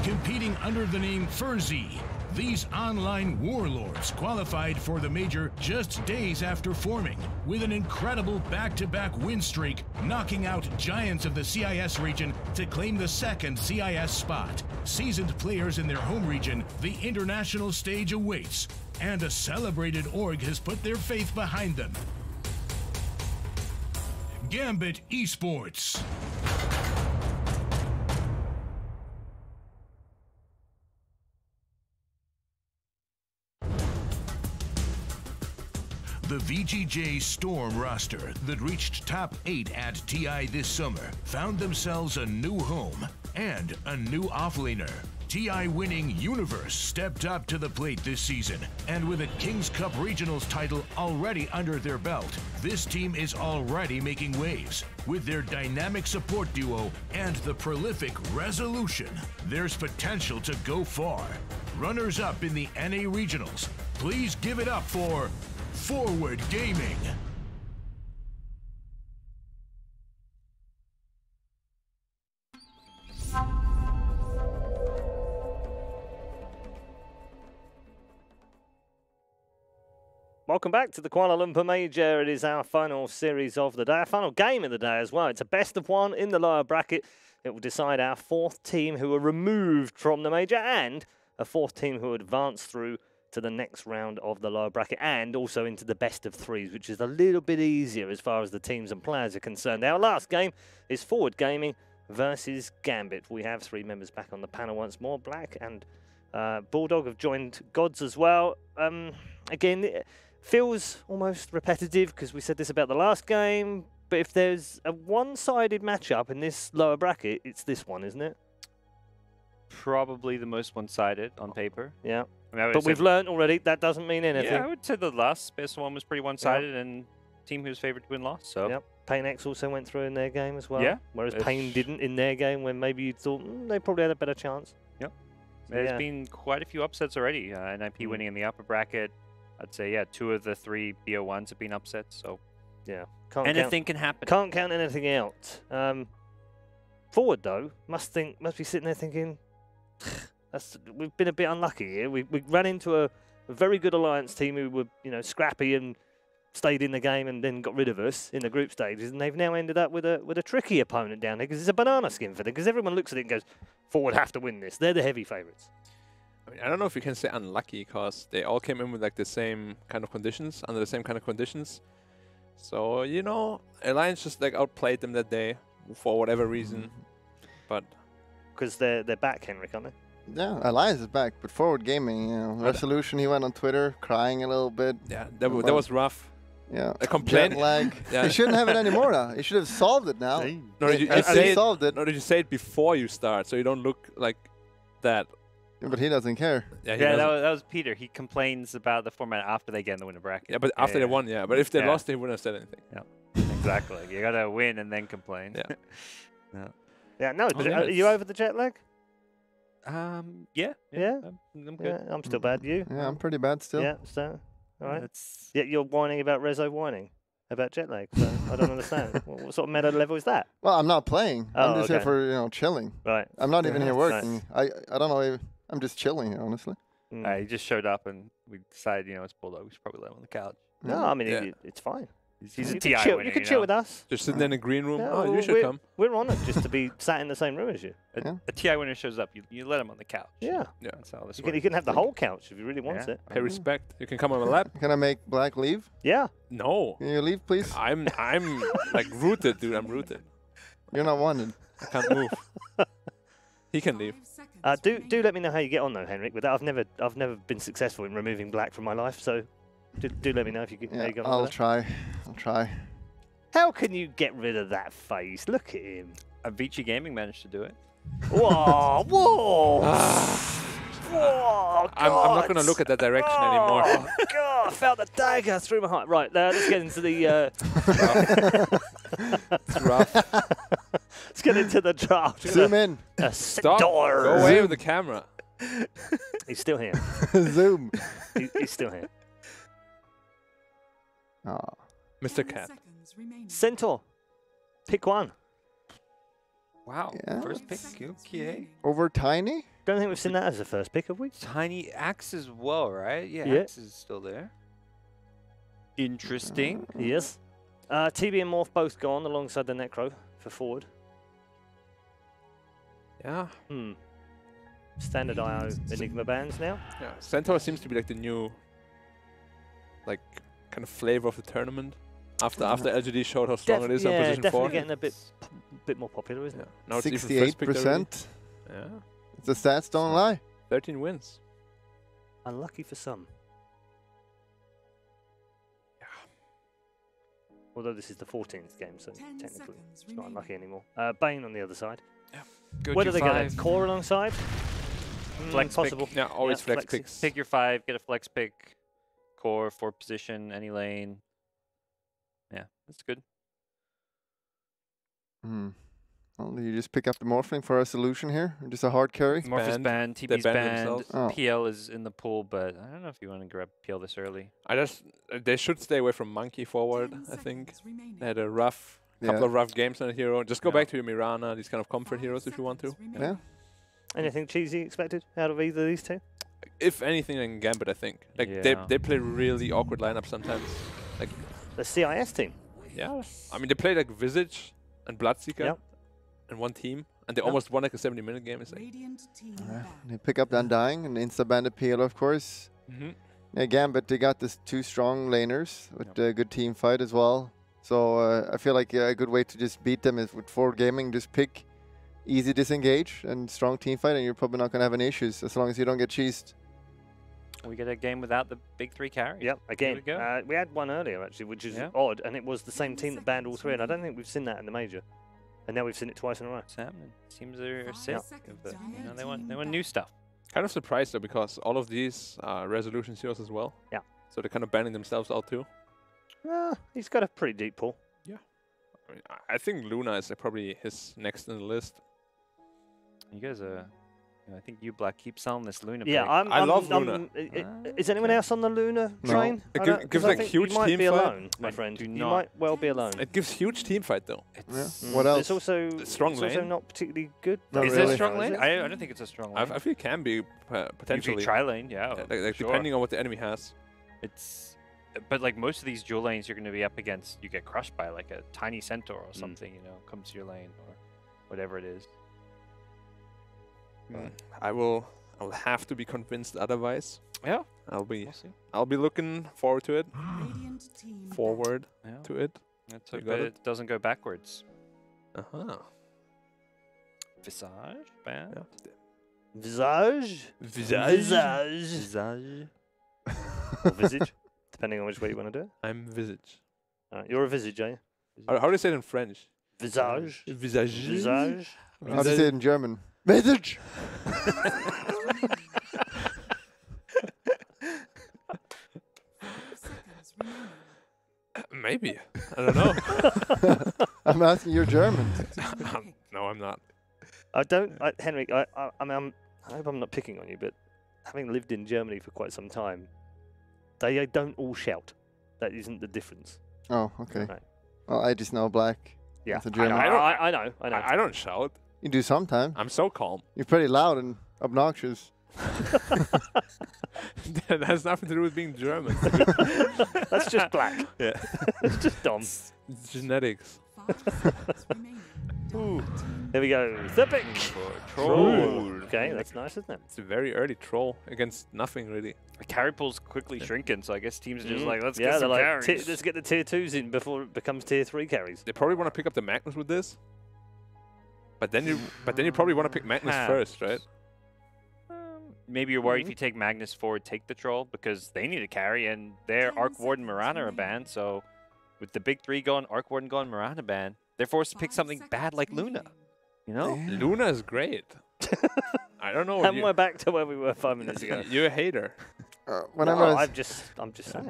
Competing under the name Furzy, these online warlords qualified for the major just days after forming, with an incredible back-to-back win streak, knocking out giants of the CIS region to claim the second CIS spot. Seasoned players in their home region, the international stage awaits, and a celebrated org has put their faith behind them. Gambit Esports. The VGJ Storm roster that reached top 8 at TI this summer found themselves a new home and a new offlaner. TI winning Universe stepped up to the plate this season, and with a Kings Cup Regionals title already under their belt, this team is already making waves. With their dynamic support duo and the prolific Resolution, there's potential to go far. Runners-up in the NA Regionals, please give it up for Forward Gaming. Welcome back to the Kuala Lumpur Major. It is our final series of the day, our final game of the day as well. It's a best of one in the lower bracket. It will decide our fourth team who are removed from the major and a fourth team who advance through to the next round of the lower bracket and also into the best of threes, which is a little bit easier as far as the teams and players are concerned. Our last game is Forward Gaming versus Gambit. We have three members back on the panel once more. Black and Bulldog have joined Gods as well. Again, it feels almost repetitive because we said this about the last game, but if there's a one-sided matchup in this lower bracket, it's this one, isn't it? Probably the most one-sided on paper. Yeah. I mean, but we've learned already that doesn't mean anything. Yeah, I would say the last best one was pretty one-sided, and team who was favored to win lost. So. Yep. Pain X also went through in their game as well. Yeah. Whereas Pain didn't in their game when maybe you thought they probably had a better chance. Yep. There's been quite a few upsets already. NIP winning in the upper bracket. I'd say, yeah, 2 of the 3 BO1s have been upset. So, yeah. Anything can happen. Can't count anything out. Forward, though, must be sitting there thinking, we've been a bit unlucky here. We ran into a very good Alliance team who were, scrappy and stayed in the game and then got rid of us in the group stages, and they've now ended up with a tricky opponent down there because it's a banana skin for them. Because everyone looks at it and goes, Forward have to win this. They're the heavy favourites. I mean, I don't know if you can say unlucky because they all came in with like the same kind of conditions, under the same kind of conditions. So Alliance just like outplayed them that day for whatever reason, but because they're back, Henrik, aren't they? Yeah, Alliance is back, but Forward Gaming, Resolution, he went on Twitter crying a little bit. Yeah, that was rough. Yeah, a complaint. Jet lag. Yeah. He shouldn't have it anymore now. He should have solved it now. No, did you say it before you start, so you don't look like that. Yeah, but he doesn't care. Yeah, that was Peter. He complains about the format after they get in the winner bracket. Yeah, but after they won, yeah. But if they lost, they wouldn't have said anything. Yeah, exactly. You gotta win and then complain. Yeah. Yeah, no. But are you over the jet lag? Yeah. I'm good. Yeah, I'm still bad. You? Yeah, I'm pretty bad still. Yeah, so all right. Yeah, you're whining about Rezo whining about jet lag. So I don't understand. What sort of meta level is that? Well, I'm not playing. I'm just here for chilling. Right. I'm not even here working. Nice. I don't know. I'm just chilling here, honestly. He just showed up and we decided, it's Bulldog. We should probably let him on the couch. No, I mean, it's fine. He's a TI winner. You can chill with us. Just sitting in a green room. Yeah, you should come. We're on it just to be sat in the same room as you. A TI winner shows up, you let him on the couch. Yeah. That's how this works. You can have the whole couch if you really want it. Pay respect. You can come on my lap. Can I make Black leave? Yeah. No. Can you leave, please? I'm like rooted, dude. I'm rooted. You're not wanted. I can't move. He can leave. Do let me know how you get on though, Henrik. With that, I've never been successful in removing Black from my life, so do let me know if you get. Yeah, how you get on I'll with try. I'll try. How can you get rid of that face? Look at him. Avicii Gaming managed to do it. Whoa! Whoa! Whoa! I'm not going to look at that direction anymore. Oh, God, I felt the dagger through my heart. Right, let's get into the... It's rough. Let's get into the draft. Zoom in. Stop. Go away with the camera. He's still here. Zoom. He's still here. Oh. Mr. Cat. Centaur. Pick one. Wow. Yeah. First pick. Okay. Over Tiny? Don't think we've seen that as a first pick, have we? Tiny Axe as well, right? Yeah, Yeah. Axe is still there. Interesting. Yes. TB and Morph both gone alongside the Necro for forward. Yeah. Standard IO Enigma bands now. Yeah. Centaur seems to be like the new, like, kind of flavor of the tournament. After LGD showed how strong it is on position 4. Definitely getting a bit more popular, isn't it? Now it's even first picked already. 68%. Yeah. The stats don't lie. 13 wins. Unlucky for some. Although this is the 14th game, so technically it's not unlucky anymore. Bane on the other side. Go Where to do they go? 5. Core alongside? Flex possible. pick. Yeah, always flex flexes. picks. Pick your 5, get a flex pick. Core, 4 position, any lane. Yeah, that's good. Well, you just pick up the Morphling for a solution here. Just a hard carry. Morph is banned, They TB's banned banned, themselves. Oh. PL is in the pool, but I don't know if you want to grab PL this early. They should stay away from Monkey forward, I think. They had a couple of rough games on the hero. Just go back to your Mirana, these kind of comfort heroes if you want to. Yeah. Anything cheesy expected out of either of these two? If anything, then Gambit, I think. Like they play really awkward lineups sometimes. Like The CIS team. yeah, I mean they play like Visage and Bloodseeker in one team, and they almost won like a 70-minute game. It's like They pick up the Undying and insta-banded PL, of course. Yeah, Gambit, they got this 2 strong laners with a good team fight as well. So I feel like a good way to just beat them is with forward gaming, just pick easy disengage and strong team fight, and you're probably not going to have any issues as long as you don't get cheesed. We get a game without the big 3 carries. Yep, again. we go. We had one earlier, actually, which is odd, and it was the same team that banned all 3, and I don't think we've seen that in the Major. And now we've seen it twice in a row. What's happening? Teams are sick, but you know, they want new stuff. kind of surprised though because all of these are resolution heroes as well. Yeah. So they're kind of banning themselves out too. He's got a pretty deep pool. Yeah. I mean, I think Luna is probably his next in the list. You guys are. I think you Black keep selling this Luna. Yeah, pick. I love Luna. Is anyone else on the Luna train? It gives like huge you might team be fight. alone, my friend. You might well be alone. It gives huge team fight though. What else? It's also strong it's also lane. not particularly good. Not Is really. it a strong Is lane? it? I don't think it's a strong lane. I feel it can be potentially. You can try lane, yeah. Like sure. depending on what the enemy has. It's, but like most of these dual lanes, you're going to be up against. You get crushed by like a tiny centaur or something. You know, comes to your lane or whatever it is. I will have to be convinced otherwise. Yeah, I'll be we'll see. I'll be looking forward to it. Yeah. To it. Let's You hope got it doesn't go backwards. Visage, bad. Yeah. Visage? Visage. Visage. Or visage, depending on which way you want to do it. I'm Visage. You're a visage, are you? How do you say it in French? Visage. Visage. Visage. How do you say it in German? Visage! Maybe. I don't know. I'm asking, you're German. No, I'm not. Henrik, I mean, I hope I'm not picking on you, but having lived in Germany for quite some time, they don't all shout. That isn't the difference. Oh, okay. Right. Well, I just know black. Yeah, That's a German. I know. I don't shout. You do sometimes. I'm so calm. You're pretty loud and obnoxious. That has nothing to do with being German. That's just black. Yeah. It's just dumb. It's genetics. Ooh. There we go. The pick. Troll. Okay, that's nice, isn't it? It's a very early troll against nothing really. The carry pool's quickly shrinking, so I guess teams are just like, let's yeah, get some they're carries. like, let's get the tier 2s in before it becomes tier 3 carries. They probably want to pick up the Magnus with this. But then you probably want to pick Magnus first, right? Maybe you're worried if you take Magnus forward, take the troll, because they need a carry, and their Arc Warden Mirana are banned, so with the big three gone, Arc Warden gone, Mirana banned, they're forced to pick something bad like Luna. You know? Yeah. Luna is great. I don't know what And we're back to where we were 5 minutes ago. You're a hater. Whenever I I'm just saying.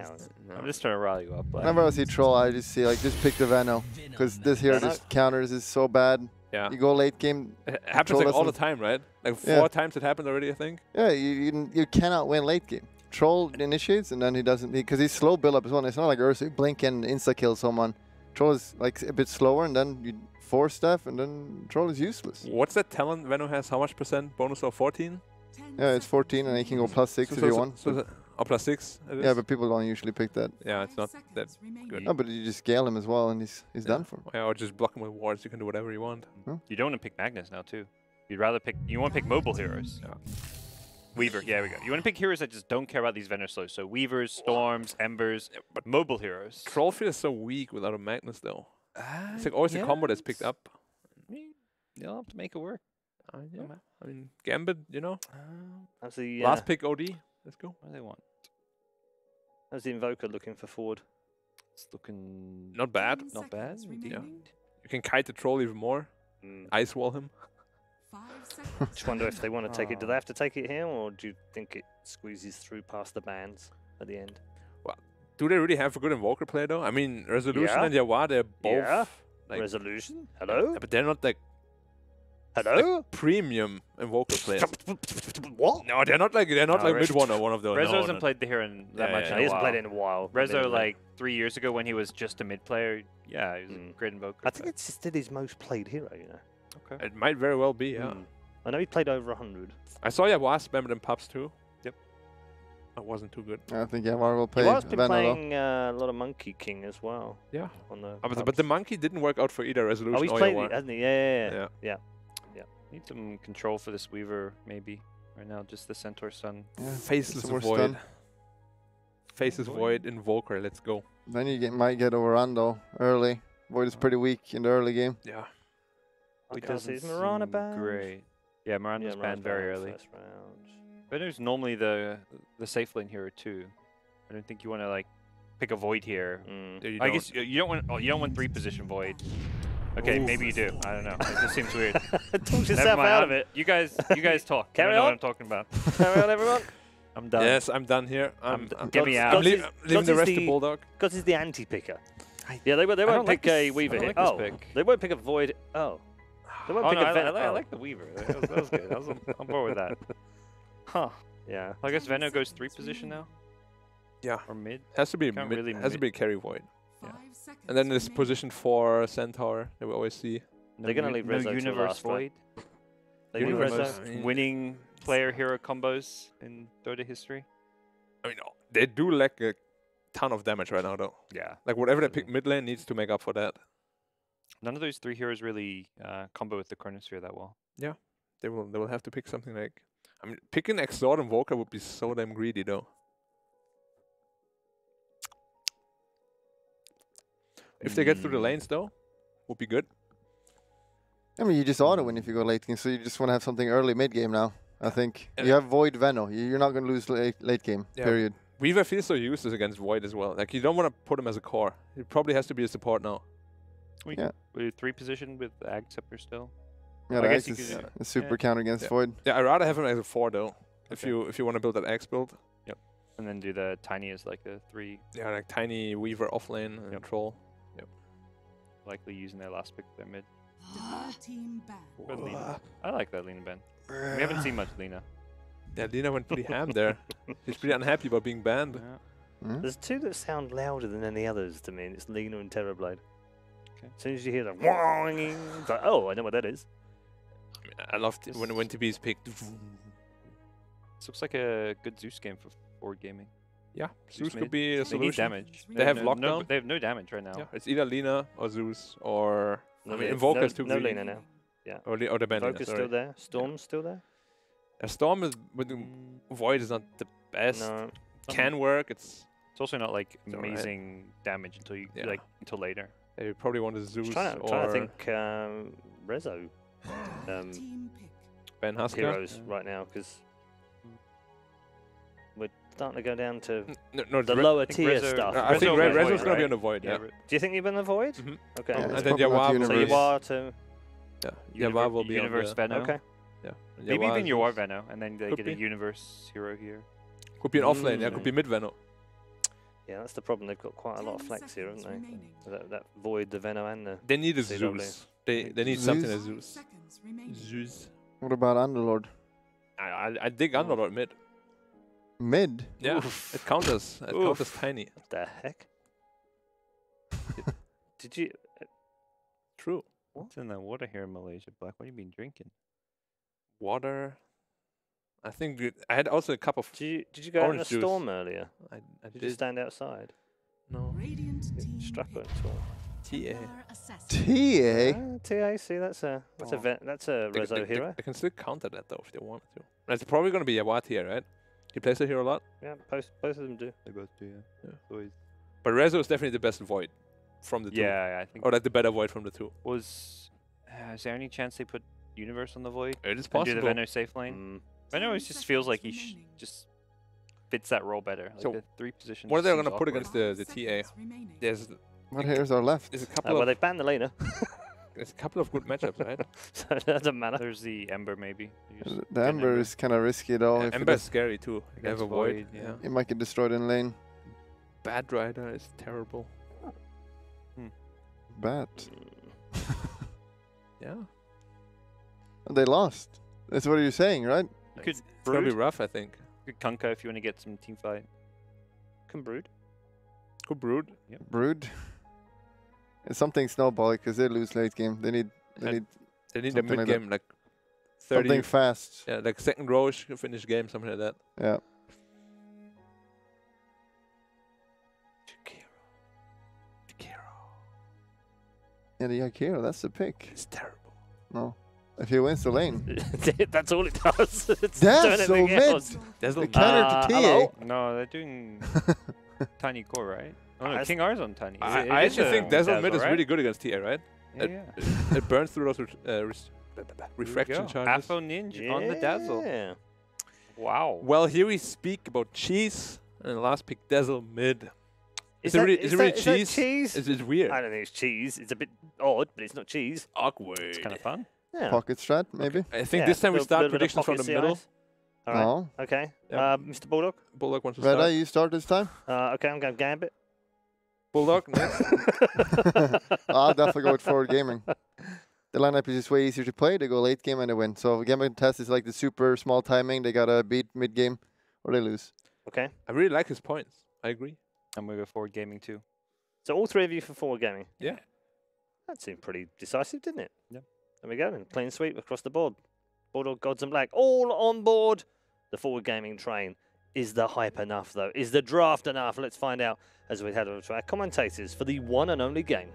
I'm just trying to rile you up. But Whenever I see troll, I just see like just pick the Veno because this here just counters is so bad. Yeah. You go late game. It happens Troll like all the doesn't- time, right? Like Yeah. 4 times it happened already, I think. Yeah, you cannot win late game. Troll initiates and then he doesn't because he's slow build up as well. It's not like Ursa, you blink and insta kill someone. Troll is like a bit slower and then you 4 staff, and then Troll is useless. What's that talent Venno has? How much percent bonus of 14? Yeah, it's 14, and he can go +6 if you want. Or +6? Yeah, but people don't usually pick that. Yeah, it's not that good. No, but you just scale him as well, and he's done for. Yeah, or just block him with wards. You can do whatever you want. Huh? You don't want to pick Magnus now, too. You'd rather pick... You want to pick mobile heroes. Yeah. Weaver, yeah, there we go. You want to pick heroes that just don't care about these Venner slows. So Weavers, Storms, Embers, but mobile heroes. Troll feels so weak without a Magnus, though. It's like always a combo that's picked up. You'll have to make it work. Yeah. I mean, Gambit, you know. How's the Last pick OD. Let's go. What do they want? how's the Invoker looking for forward? It's looking Not bad. not bad. Yeah. You can kite the troll even more. Ice wall him. Just wonder if they want to take it. Do they have to take it here, or do you think it squeezes through past the bands at the end? Do they really have a good Invoker play, though? I mean, Resolution Yeah. and Yawa, they're both... Yeah. Like, Resolution? Hello? yeah, but they're not like Hello? premium Invoker players. What? No, they're not like Res- mid one or one of those. Rezo no, hasn't played the hero in that Yeah, much. yeah, in he a hasn't while. played in a while. Rezo, admittedly. like 3 years ago when he was just a mid player, yeah, he was a great Invoker. I think it's still his most played hero, you know. okay. It might very well be, yeah. I know he played over 100. I saw Yawa spam it in pubs too. Yep. That wasn't too good. I think Yamar will play He has been Venno, though. playing a lot of Monkey King as well. Yeah. On the But pubs. the monkey didn't work out for either Resolution Oh, he's or played Yawa. it, hasn't he? Yeah. Yeah. Need some control for this Weaver, maybe. Right now, just the Centaur Sun. Yeah, Faceless some more Void. stun. Faceless Void, Invoker, let's go. Then you might get overrun though early. Void is pretty weak in the early game. Yeah. Because Doesn't he's Mirana seem banned. Great. Yeah, Mirana's Yeah, banned very early. first round. But there's normally the safe lane hero too. I don't think you want to like pick a Void here. I guess you don't want. Oh, you don't want 3 position Void. Okay, Oof. maybe you do. I don't know. It just seems weird. Talk Never yourself mind, out of it. You guys talk. Carry I don't know on. what I'm talking about. Carry on, everyone. I'm done. Yes, I'm done here. Get me out. I'm Gods leaving the is rest to the- Bulldog. Because he's the anti-picker. Yeah, they won't don't like pick a this- Weaver I don't here. like this Oh, pick. they won't pick a Void. Oh. They won't Oh, pick no, a Venom. I like the Weaver. That was good. I'm bored with that. Huh. Yeah. I guess Venno goes 3 position now. Yeah. Or mid. Has to be Can't mid, really has to mid- be a carry Void. And then there's position 4 Centaur that we always see. They're gonna leave Rezo no till Universe last, right? Void. They One leave of the Universe- Rezo. most winning player hero combos in Dota history. I mean, they do lack a ton of damage right now, though. Yeah. Like whatever they pick mid lane needs to make up for that. None of those 3 heroes really combo with the Chronosphere that well. They will have to pick something like. I mean, picking Exort Invoker would be so damn greedy, though. If they get through the lanes, though, would be good. I mean, you just auto win if you go late game, so you just want to have something early mid game now. I think you have Void Venno. You're not going to lose late game. Yeah. Period. Weaver feels so useless against Void as well. Like you don't want to put him as a core. He probably has to be a support now. Yeah. With 3 position with Ag Scepter still. Yeah, I the guess Axe you is could- a super yeah. counter against Yeah. Void. Yeah, I'd rather have him as a 4 though. If Okay. you want to build that X build. And then do the tiny as like a 3, Yeah, like tiny Weaver offlane and Yep. troll. likely using their last pick with their mid. Team back. Good Lina. I like that Lina Ben. We haven't seen much Lina. Yeah, Lina went pretty ham there. She's pretty unhappy about being banned. Yeah. Hmm? There's 2 that sound louder than any others to me, and it's Lena and Terrorblade. Okay. As soon as you hear the whonging, it's like, oh, I know what that is. I loved when TB is picked. This looks like a good Zeus game for board gaming. Yeah, Zeus mid. could be a They need solution. damage. They have no, lockdown? they have no damage right now. Yeah, it's either Lina or Zeus or No, I mean no, Invoker's too no greedy. Lena now. Or the band. Invoker's still there. Storm's still there. A Storm is with the Void is not the best. No. Can work. It's It's also not like It's alright. amazing damage until you Yeah. like until later. they probably want a Zeus Trying or to think Rezo Team pick. Ben Husker. heroes right now, because we're starting to go down to No, the Re- lower think tier Rezo- stuff. I think Rezo Rezo's Void, gonna be right? on the Void. Yeah. Re- Do you think you've been the Void? Mhm. Okay. Yeah, And it's then probably not Yawa the So universe. you are to. Yeah, Yawa will be Universe on the, Venno. Okay. yeah. Maybe Yawa even is- you are Venno, and then they Could get be. a Universe hero here. Could be an offlane. Yeah, could be Mm. mid Venno. Yeah, that's the problem. They've got quite a lot of 10 flex here, haven't seconds they? remaining. That Void, the Venno, and the. They need a CW. Zeus. They need something as Zeus? Zeus. Seconds remaining. Zeus. What about Underlord? I dig Underlord mid. Mid. Yeah, it counters. It counters tiny. What the heck? Did you? True. What's in that water here in Malaysia, Black? What have you been drinking? Water. I think I had also a cup of. Did you go out in a orange juice. storm earlier? I Did you stand outside? No. Radiant team Struck pick. on storm. TA. Power assessment. TA? TA, see, that's a Rezo hero. They can still counter that though if they wanted to. That's probably going to be a Wat here, right? He plays the hero a lot. Yeah, both of them do. They both do, yeah. Always. But Rezo is definitely the best void from the two. Yeah, I think. Or like the better void from the two. Is there any chance they put Universe on the Void? It is And possible. do the Venno safe lane? Venno just feels like he just fits that role better. Like So, the 3 positions. What are they seems going to put awkward. against the TA? Remaining. There's What heroes are left? a couple Well, of they've banned the laner, there's a couple of good matchups, right? so that doesn't matter. There's the Ember, maybe. You just The get Ember is kind of risky though. Yeah, If Ember it is scary too. They have Against a void. Void, yeah. it might get destroyed in lane. Bad Rider is terrible. Bad. Yeah. They lost. That's what you're saying, right? You could It's going to be Brood. rough, I think. You could Kunkka if you want to get some team fight. Can Brood. Good Brood. Brood. It's something snowball because they lose late game. They need They need a Something mid like game, like 30. something fast. Yeah, like second rowish finish game, something like that. Yeah. Yeah, the Akira, that's the pick. It's terrible. No. If he wins the lane. That's all it does. It's That's so doing anything mid. else. There's The no counter to TA. hello? No, they're doing Tiny Core, right? Oh no, I- King R's on Tiny. I It actually is think a Dazzle mid is right? really good against TA, right? Yeah, it- yeah. It burns through those refraction charges. Afro Ninja on the Dazzle. Yeah. Wow. Well, here we speak about cheese, and the last pick Dazzle mid. Is it that- really, is it really that- is that cheese? cheese? Is it weird? I don't think it's cheese. It's a bit odd, but it's not cheese. Awkward. It's kind of fun. Yeah. Pocket strat, maybe? I think Yeah, this time we little- start little bit of predictions from the pocket middle. CIs. All right. No. Okay. Yeah. Mr. Bulldog. Bulldog wants to Red Eye, start. you start this time? Okay, I'm going Gambit. Bulldog next. I'll definitely go with forward gaming. The lineup is just way easier to play. They go late game and they win. So Gambit test is like the super small timing. They gotta beat mid game or they lose. Okay. I really like his points. I agree. I'm going to go forward gaming too. So all 3 of you for forward gaming. Yeah. That seemed pretty decisive, didn't it? Yeah. There we go. Then clean sweep across the board. Bulldog, Gods and Black, all on board. The forward gaming train. Is the hype enough, though? Is the draft enough? Let's find out as we head over to our commentators for the one and only game.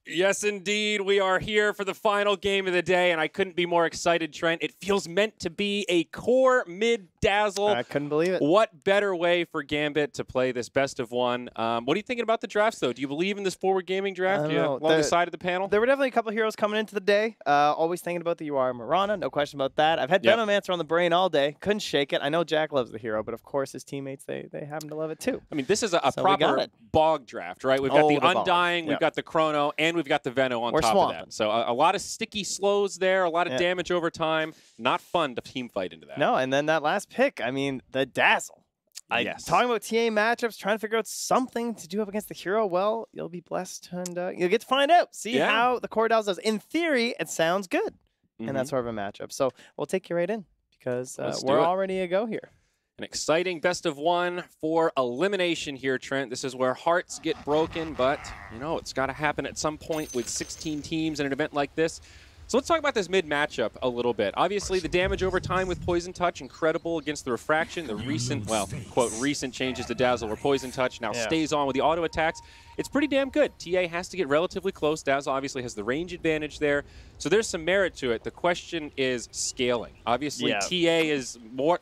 Yes, indeed. We are here for the final game of the day, and I couldn't be more excited, Trent. It feels meant to be a core mid-dazzle. I couldn't believe it. What better way for Gambit to play this best of one? What are you thinking about the drafts, though? Do you believe in this forward gaming draft? I don't You know. along the side of the panel? There were definitely a couple of heroes coming into the day. Always thinking about the UR Mirana, no question about that. I've had Yep. Venomancer on the brain all day. Couldn't shake it. I know Jack loves the hero, but of course his teammates, they happen to love it too. I mean, this is a So we got proper it. bog draft, right? We've got Oh, the the bog. Undying, we've Yep. got the Chrono, and we've got the Veno on We're top of swamping. that. So a lot of sticky slows there, a lot of Yeah. damage over time. Not fun to team fight into that. No, and then that last pick, I mean, the Dazzle. Yes. Talking about TA matchups, trying to figure out something to do up against the hero, well, you'll be blessed and you'll get to find out. See Yeah. how the core Dazzle does. In theory, it sounds good in Mhm. that sort of a matchup. So we'll take you right in because Let's do we're it. all ready to go here. An exciting best of one for elimination here, Trent. This is where hearts get broken, but, you know, it's got to happen at some point with 16 teams in an event like this. So let's talk about this mid matchup a little bit. Obviously, the damage over time with Poison Touch, incredible against the Refraction. The recent, well, quote, recent changes to Dazzle where Poison Touch now stays on with the auto attacks. It's pretty damn good. TA has to get relatively close. Dazzle obviously has the range advantage there. So there's some merit to it. The question is scaling. Obviously, Yeah. TA is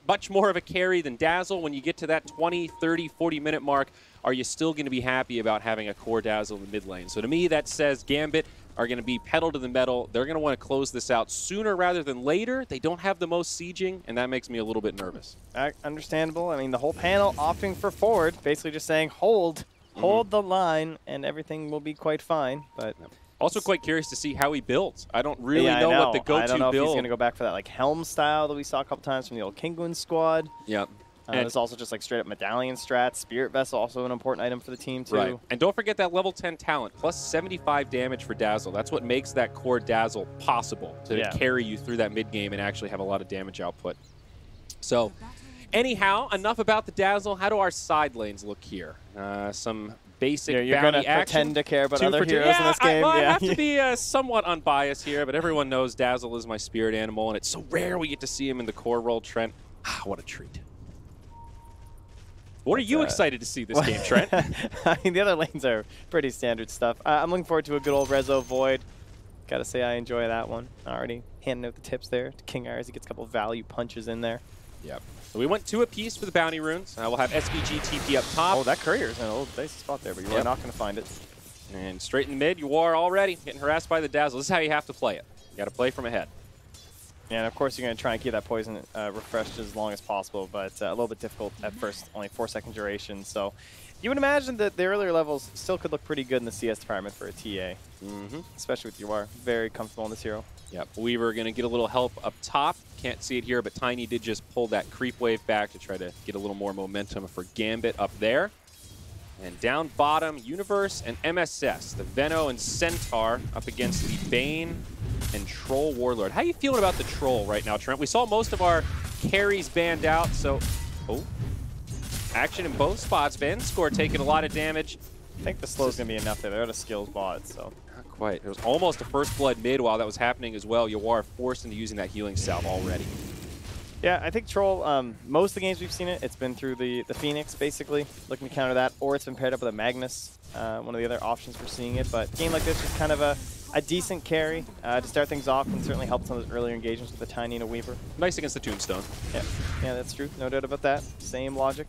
much more of a carry than Dazzle. When you get to that 20, 30, 40-minute mark, are you still going to be happy about having a core Dazzle in the mid lane? So to me, that says Gambit are going to be pedal to the metal. They're going to want to close this out sooner rather than later. They don't have the most sieging, and that makes me a little bit nervous. Understandable. I mean, the whole panel opting for forward, basically just saying hold the line, and everything will be quite fine. But Also quite curious to see how he builds. I don't really yeah, know what the I don't go-to know if he's build. going to go back for that like Helm style that we saw a couple times from the old Kinguin squad. Yeah. There's also just like straight up medallion strats. Spirit Vessel, also an important item for the team too. Right. And don't forget that level 10 talent, plus 75 damage for Dazzle. That's what makes that core Dazzle possible to carry you through that mid game and actually have a lot of damage output. So, anyhow, enough about the Dazzle. How do our side lanes look here? Some basic you're bounty gonna action. pretend to care about other heroes in this game. I have to be somewhat unbiased here, but everyone knows Dazzle is my spirit animal, and it's so rare we get to see him in the core role, Trent. Ah, what a treat. What are you excited to see this game, Trent? I mean, the other lanes are pretty standard stuff. I'm looking forward to a good old Rezo Void. Gotta say, I enjoy that one. Already handing out the tips there to King R as he gets a couple value punches in there. Yep. So we went 2 apiece for the bounty runes. We'll have SVG TP up top. Oh, that courier's in a little dicey spot there, but you are not going to find it. And straight in the mid, you are already getting harassed by the Dazzle. This is how you have to play it. You got to play from ahead. Yeah, and of course you're going to try and keep that poison refreshed as long as possible, but a little bit difficult at first. Only 4-second duration, so you would imagine that the earlier levels still could look pretty good in the CS department for a TA. Especially with UR. Very comfortable in this hero. Yep. Weaver going to get a little help up top. Can't see it here, but Tiny did just pull that creep wave back to try to get a little more momentum for Gambit up there. And down bottom, Universe and MSS. The Veno and Centaur up against the Bane and Troll Warlord. How are you feeling about the Troll right now, Trent? We saw most of our carries banned out, so... Oh. Action in both spots. Vanscore taking a lot of damage. I think the slow's going to be enough there. They're at a skills bot, so... Not quite. It was almost a first blood mid while that was happening as well. Yawar forced into using that healing salve already. Yeah, I think Troll, most of the games we've seen it, it's been through the Phoenix, basically, looking to counter that, or it's been paired up with a Magnus, one of the other options for seeing it. But a game like this is kind of a decent carry to start things off and certainly help some of those earlier engagements with the Tiny and a Weaver. Nice against the Tombstone. Yeah, that's true. No doubt about that. Same logic.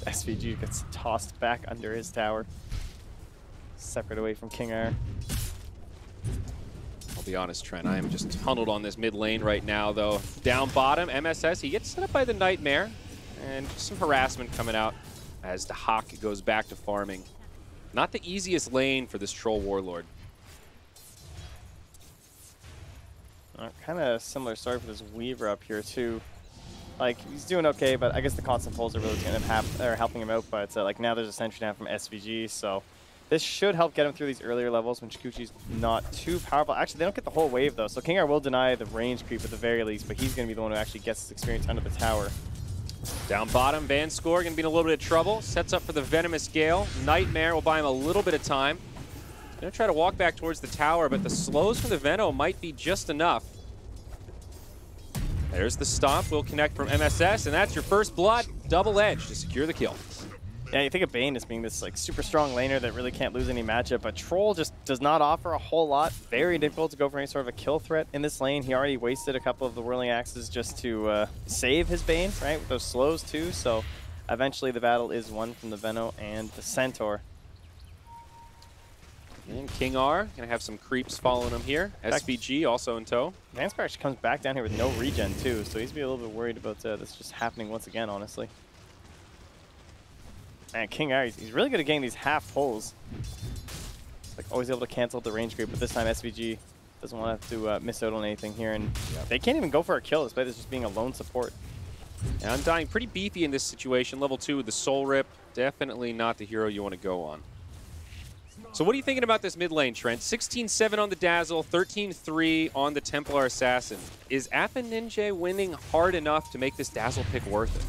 SVG gets tossed back under his tower. Separate away from King R. I'll be honest, Trent, I am just tunneled on this mid lane right now, though. Down bottom, MSS, he gets set up by the Nightmare, and just some harassment coming out as the Hawk goes back to farming. Not the easiest lane for this Troll Warlord. Kind of similar story for this Weaver up here, too. Like, he's doing okay, but I guess the constant pulls are really going to helping him out. But like now there's a sentry down from SVG, so this should help get him through these earlier levels when Chikuchi's not too powerful. Actually, they don't get the whole wave, though, so King R will deny the range creep at the very least, but he's going to be the one who actually gets his experience under the tower. Down bottom, Vanscore going to be in a little bit of trouble. Sets up for the Venomous Gale. Nightmare will buy him a little bit of time. Going to try to walk back towards the tower, but the slows from the Veno might be just enough. There's the stomp. Will connect from MSS, and that's your first blood. Double edge to secure the kill. Yeah, you think of Bane as being this like super strong laner that really can't lose any matchup, but Troll just does not offer a whole lot. Very difficult to go for any sort of a kill threat in this lane. He already wasted a couple of the Whirling Axes just to save his Bane, right, with those slows too. So eventually the battle is won from the Veno and the Centaur. And King R going to have some creeps following him here. SVG also in tow. Vanscore actually comes back down here with no regen too, so he's be a little bit worried about this just happening once again, honestly. And King R, he's really good at getting these half pulls. He's like always able to cancel the range creep, but this time SVG doesn't want to have to miss out on anything here, and they can't even go for a kill despite this just being a lone support. And Undying pretty beefy in this situation. Level 2 with the Soul Rip. Definitely not the hero you want to go on. So what are you thinking about this mid lane, Trent? 16-7 on the Dazzle, 13-3 on the Templar Assassin. Is Appa Ninja winning hard enough to make this Dazzle pick worth it?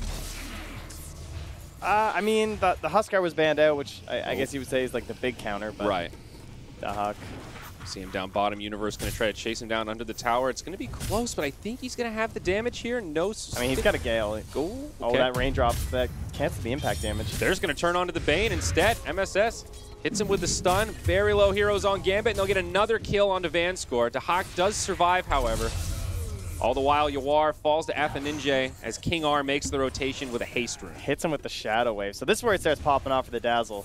I mean, the Huskar was banned out, which I guess you would say is like the big counter, but right. The Huck. See him down bottom. Universe going to try to chase him down under the tower. It's going to be close, but I think he's going to have the damage here. No. I mean, he's got a Gale. Okay. Oh, that raindrop that cancels the impact damage. There's going to turn onto the Bane instead. MSS hits him with the stun. Very low heroes on Gambit, and they'll get another kill onto Vanscore. Dahak does survive, however. All the while, Yawar falls to Appa Ninja as King R makes the rotation with a haste rune. Hits him with the Shadow Wave. So this is where it starts popping off for the Dazzle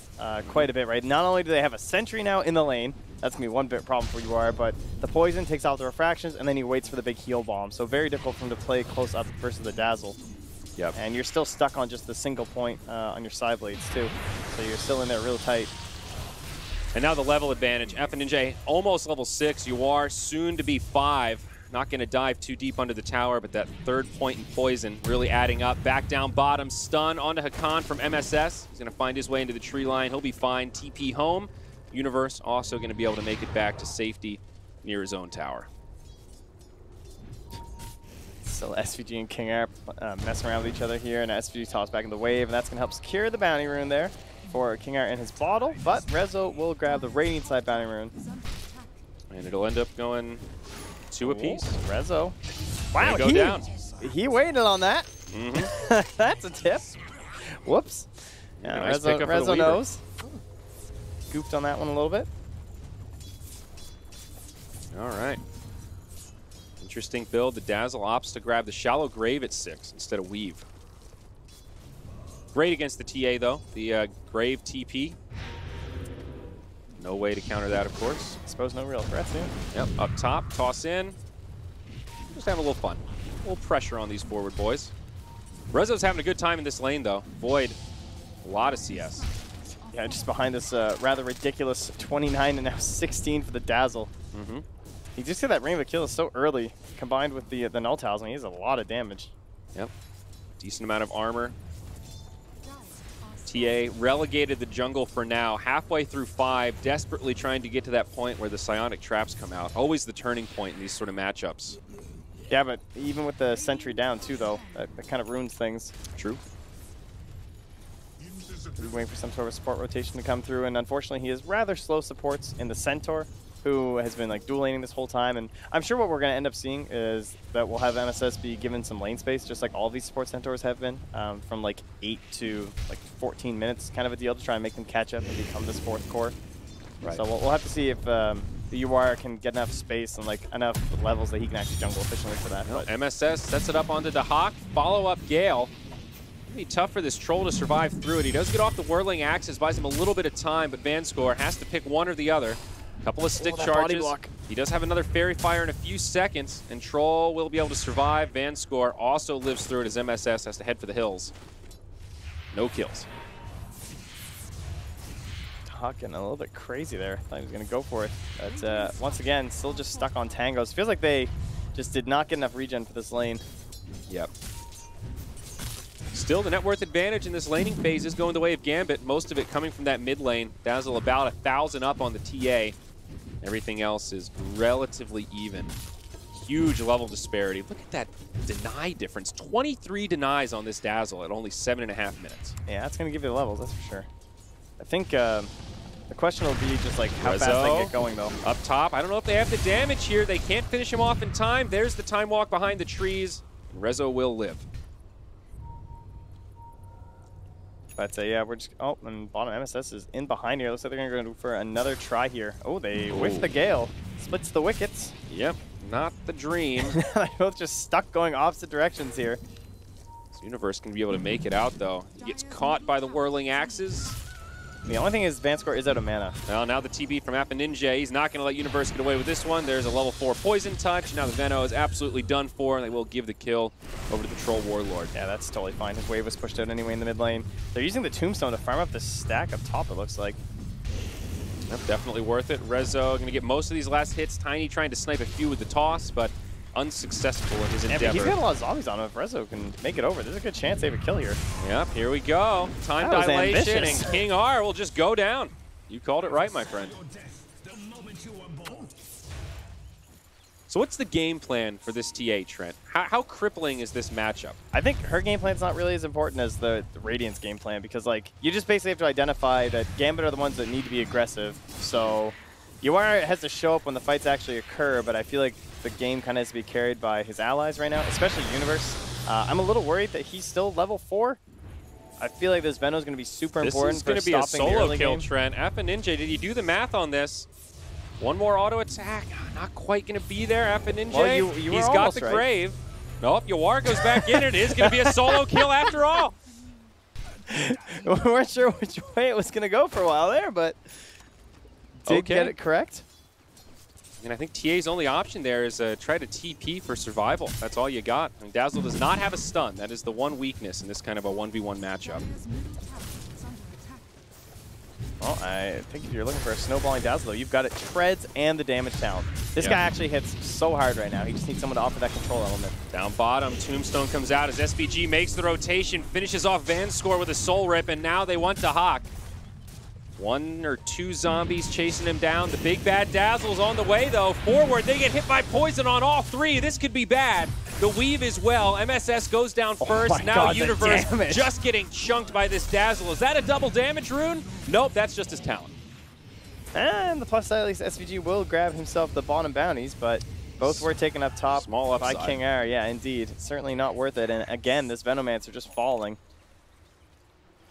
quite a bit, right? Not only do they have a sentry now in the lane, that's going to be one bit problem for Yawar, but the poison takes out the refractions, and then he waits for the big heal bomb. So very difficult for him to play close up versus the Dazzle. Yep. And you're still stuck on just the single point on your side blades, too. So you're still in there real tight. And now the level advantage. Appa Ninja almost level 6. Yawar soon to be 5. not going to dive too deep under the tower, but that third point in poison really adding up. Back down bottom, stun onto Hakan from MSS. He's going to find his way into the tree line. He'll be fine. TP home. Universe also going to be able to make it back to safety near his own tower. Still SVG and King are messing around with each other here, and SVG toss back in the wave, and that's going to help secure the bounty rune there for King Art in his bottle, but Rezo will grab the Radiant side bounty rune. And it'll end up going 2 apiece. Rezo. Wow, go down. He waited on that. Mm-hmm. That's a tip. Whoops. Yeah, nice pickup for the Rezo Weaver. knows. Goofed on that one a little bit. All right. Interesting build. The Dazzle opts to grab the Shallow Grave at 6 instead of Weave. Great against the TA, though. The Grave TP. No way to counter that, of course. I suppose no real threats here. Yep, up top, toss in. Just have a little fun. A little pressure on these forward boys. Rezo's having a good time in this lane, though. Void, a lot of CS. Yeah, just behind this rather ridiculous 29 and now 16 for the Dazzle. Mm-hmm. You just get that ring of the kill so early, combined with the Null Talisman. He has a lot of damage. Yep. Decent amount of armor. TA relegated the jungle for now, halfway through 5, desperately trying to get to that point where the psionic traps come out. Always the turning point in these sort of matchups. Yeah, but even with the sentry down too, though, that kind of ruins things. True. He's waiting for some sort of support rotation to come through, and unfortunately he has rather slow supports in the Centaur, who has been like dual laning this whole time. And I'm sure what we're going to end up seeing is that we'll have MSS be given some lane space, just like all these support Centaurs have been, from like 8 to like 14 minutes kind of a deal to try and make them catch up and become this 4th core. Right. So we'll have to see if the UR can get enough space and like enough levels that he can actually jungle efficiently for that. Well, MSS sets it up onto the Hawk, follow up Gale. It'll be tough for this Troll to survive through it. He does get off the Whirling Axes, buys him a little bit of time, but Vanscore has to pick one or the other. Couple of stick charges. He does have another Fairy Fire in a few seconds, and Troll will be able to survive. Vanscore also lives through it as MSS has to head for the hills. No kills. Hawk getting a little bit crazy there. Thought he was going to go for it. But once again, still just stuck on tangos. Feels like they just did not get enough regen for this lane. Yep. Still, the net worth advantage in this laning phase is going the way of Gambit. Most of it coming from that mid lane. Dazzle about 1,000 up on the TA. Everything else is relatively even. Huge level disparity. Look at that deny difference. 23 denies on this Dazzle at only 7.5 minutes. Yeah, that's going to give you the levels, that's for sure. I think the question will be just like how fast they get going, though. Up top, I don't know if they have the damage here. They can't finish him off in time. There's the time walk behind the trees. Rezo will live. But yeah, we're just, oh, and bottom MSS is in behind here. Looks like they're going to go for another try here. Oh, they whiff the Gale. Splits the wickets. Yep, not the dream. They're both just stuck going opposite directions here. This Universe can be able to make it out, though. He gets caught by the Whirling Axes. The only thing is Vanscore is out of mana. Well, now the TB from Ninja. He's not going to let Universe get away with this one. There's a level 4 Poison Touch. Now the Veno is absolutely done for, and they will give the kill over to the Troll Warlord. Yeah, that's totally fine. His wave was pushed out anyway in the mid lane. They're using the Tombstone to farm up the stack up top, it looks like. Yep, definitely worth it. Rezo going to get most of these last hits. Tiny trying to snipe a few with the toss, but unsuccessful in his endeavor. But he's got a lot of zombies on him. If Rezo can make it over, there's a good chance they have a kill here. Yep, here we go. Time dilation, and King R will just go down. You called it right, my friend. So what's the game plan for this TA, Trent? How crippling is this matchup? I think her game plan's not really as important as the Radiant's game plan, because like you just basically have to identify that Gambit are the ones that need to be aggressive. So UR has to show up when the fights actually occur, but I feel like the game kind of has to be carried by his allies right now, especially Universe. I'm a little worried that he's still level 4. I feel like this Veno is going to be super important for stopping the early game. This is going to be a solo kill, Trent. Ninja, did you do the math on this? One more auto attack. Not quite going to be there. Ninja. Well, he's got the grave. Nope, Yawar goes back in. It is going to be a solo kill after all. We weren't sure which way it was going to go for a while there, but did get it correct. And I think TA's only option there is try to TP for survival. That's all you got. And Dazzle does not have a stun. That is the one weakness in this kind of a 1v1 matchup. Well, I think if you're looking for a snowballing dazzle, though, you've got it treads and the damage talent. This guy actually hits so hard right now. He just needs someone to offer that control element. Down bottom, Tombstone comes out as SVG makes the rotation, finishes off Van's score with a soul rip, and now they want to Hawk. 1 or 2 zombies chasing him down. The big bad Dazzle's on the way, though. Forward, they get hit by poison on all 3. This could be bad. The weave as well. MSS goes down first. Now God, Universe just getting chunked by this Dazzle. Is that a double damage rune? Nope, that's just his talent. And the plus side, at least SVG will grab himself the bottom bounties, but both were taken up top Small by upside. King R. Yeah, indeed. Certainly not worth it. And again, this Venomancer just falling.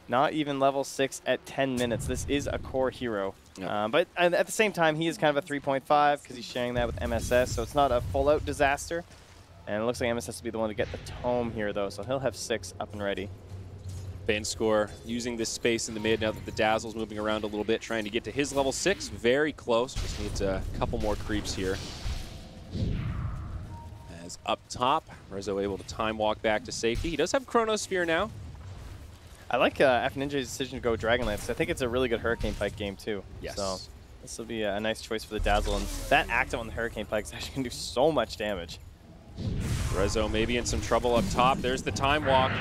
Not even level 6 at 10 minutes. This is a core hero. Yep. But at the same time, he is kind of a 3.5 because he's sharing that with MSS, so it's not a full-out disaster. And it looks like MSS will be the one to get the tome here, though, so he'll have 6 up and ready. Van score using this space in the mid now that the Dazzle's moving around a little bit, trying to get to his level 6. Very close. Just needs a couple more creeps here. As up top, Rezo able to time walk back to safety. He does have Chronosphere now. I like F Ninja's decision to go Dragonlance. I think it's a really good Hurricane Pike game, too. Yes. So this will be a nice choice for the Dazzle. And that active on the Hurricane Pike is actually going to do so much damage. Rezo maybe in some trouble up top. There's the time walk.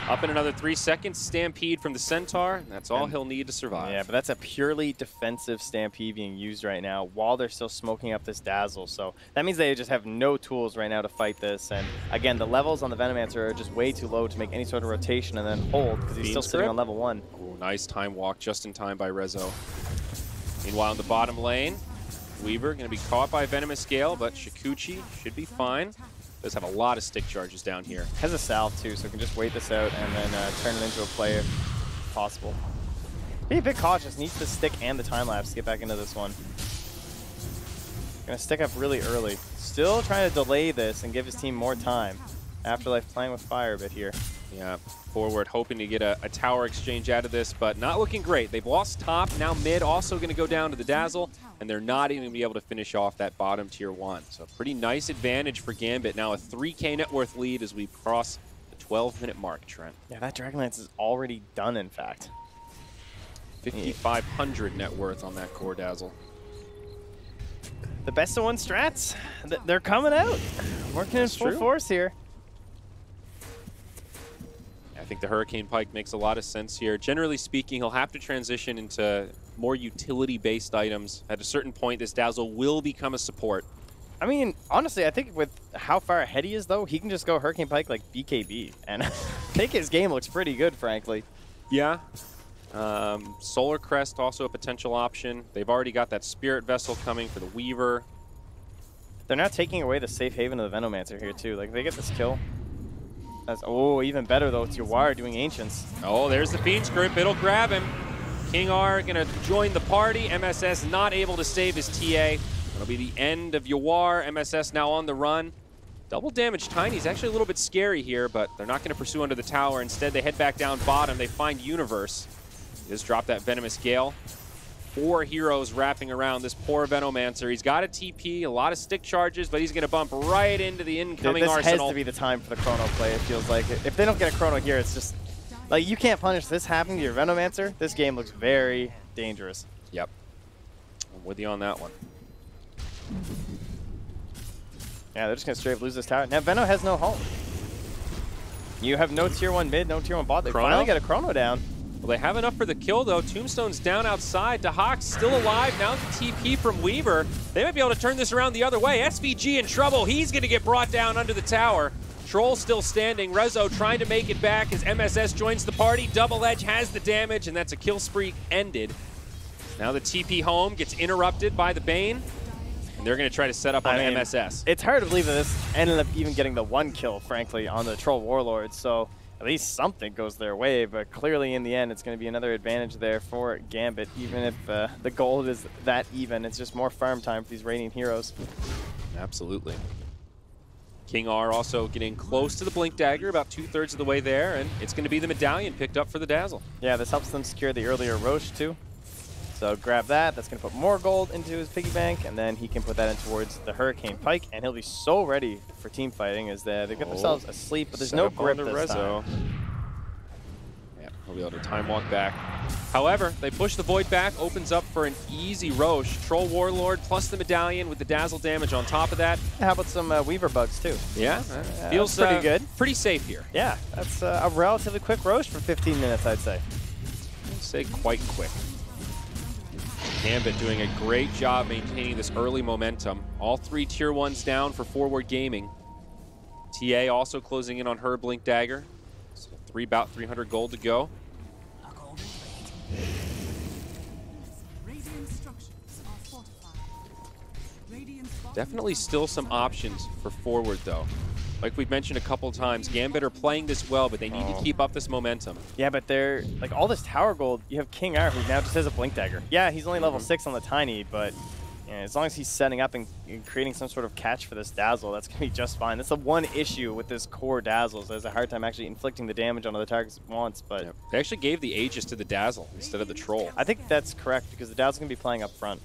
Up in another 3 seconds. Stampede from the Centaur. And that's all he'll need to survive. Yeah, but that's a purely defensive Stampede being used right now while they're still smoking up this Dazzle. So that means they just have no tools right now to fight this. And again, the levels on the Venomancer are just way too low to make any sort of rotation and then hold because he's still sitting on level 1. Ooh, nice time walk just in time by Rezo. Meanwhile, in the bottom lane, Weaver going to be caught by Venomous Gale, but Shikuchi should be fine. Does have a lot of stick charges down here. Has a salve too, so can just wait this out and then turn it into a play if possible. Be a bit cautious. Needs the stick and the time lapse to get back into this one. Gonna stick up really early. Still trying to delay this and give his team more time. Afterlife playing with fire a bit here. Yeah, forward hoping to get a tower exchange out of this, but not looking great. They've lost top, now mid also going to go down to the Dazzle, and they're not even going to be able to finish off that bottom tier 1. So pretty nice advantage for Gambit. Now a 3K net worth lead as we cross the 12-minute mark, Trent. Yeah, that Dragonlance is already done, in fact. 5,500 net worth on that core Dazzle. The best of 1 strats, they're coming out. Working in full force here. I think the Hurricane Pike makes a lot of sense here. Generally speaking, he'll have to transition into more utility-based items. At a certain point, this Dazzle will become a support. I mean, honestly, I think with how far ahead he is, though, he can just go Hurricane Pike like BKB. And I think his game looks pretty good, frankly. Yeah. Solar Crest also a potential option. They've already got that Spirit Vessel coming for the Weaver. They're now taking away the safe haven of the Venomancer here, too. Like, if they get this kill... Oh, even better, though. It's Yawar doing Ancients. Oh, there's the Fiend's Grip. It'll grab him. King R going to join the party. MSS not able to save his TA. That'll be the end of Yawar. MSS now on the run. Double damage Tiny's actually a little bit scary here, but they're not going to pursue under the tower. Instead, they head back down bottom. They find Universe. Just drop that Venomous Gale. 4 heroes wrapping around this poor Venomancer. He's got a TP, a lot of stick charges, but he's going to bump right into the incoming This arsenal. has to be the time for the Chrono play, it feels like. If they don't get a Chrono here, it's just... Like, you can't punish this happening to your Venomancer. This game looks very dangerous. Yep. I'm with you on that one. Yeah, they're just going to straight up lose this tower. Now, Veno has no home. You have no tier 1 mid, no tier 1 bot. They finally get a Chrono down. Well, they have enough for the kill, though. Tombstone's down outside. Dahak's still alive. Now the TP from Weaver. They might be able to turn this around the other way. SVG in trouble. He's going to get brought down under the tower. Troll still standing. Rezo trying to make it back as MSS joins the party. Double Edge has the damage, and that's a kill spree ended. Now the TP home gets interrupted by the Bane, and they're going to try to set up on MSS. It's hard to believe that this ended up even getting the 1 kill, frankly, on the Troll Warlords. So at least something goes their way, but clearly in the end, it's going to be another advantage there for Gambit, even if the gold is that even. It's just more farm time for these Radiant heroes. Absolutely. King R also getting close to the Blink Dagger, about 2/3 of the way there, and it's going to be the medallion picked up for the Dazzle. Yeah, this helps them secure the earlier Roche, too. So grab that. That's going to put more gold into his piggy bank, and then he can put that in towards the Hurricane Pike, and he'll be so ready for team fighting as they've got themselves asleep, but there's no grip this time. He'll be able to time walk back. However, they push the Void back, opens up for an easy Roche. Troll Warlord plus the Medallion with the dazzle damage on top of that. How about some Weaver bugs too? Yeah, feels pretty good. Pretty safe here. Yeah, that's a relatively quick Roche for 15 minutes, I'd say. I'd say quite quick. Gambit doing a great job maintaining this early momentum. All 3 tier 1s down for Forward Gaming. TA also closing in on her Blink Dagger. So about 300 gold to go. Definitely still some options for Forward, though. Like we've mentioned a couple times, Gambit are playing this well, but they need to keep up this momentum. Yeah, but they're like all this tower gold. You have King R, who now just has a Blink Dagger. Yeah, he's only level 6 on the Tiny, but as long as he's setting up and creating some sort of catch for this Dazzle, that's going to be just fine. That's the one issue with this core Dazzle, so there's a hard time actually inflicting the damage on other targets at once. But yeah. They actually gave the Aegis to the Dazzle instead of the Troll. I think that's correct, because the Dazzle's going to be playing up front.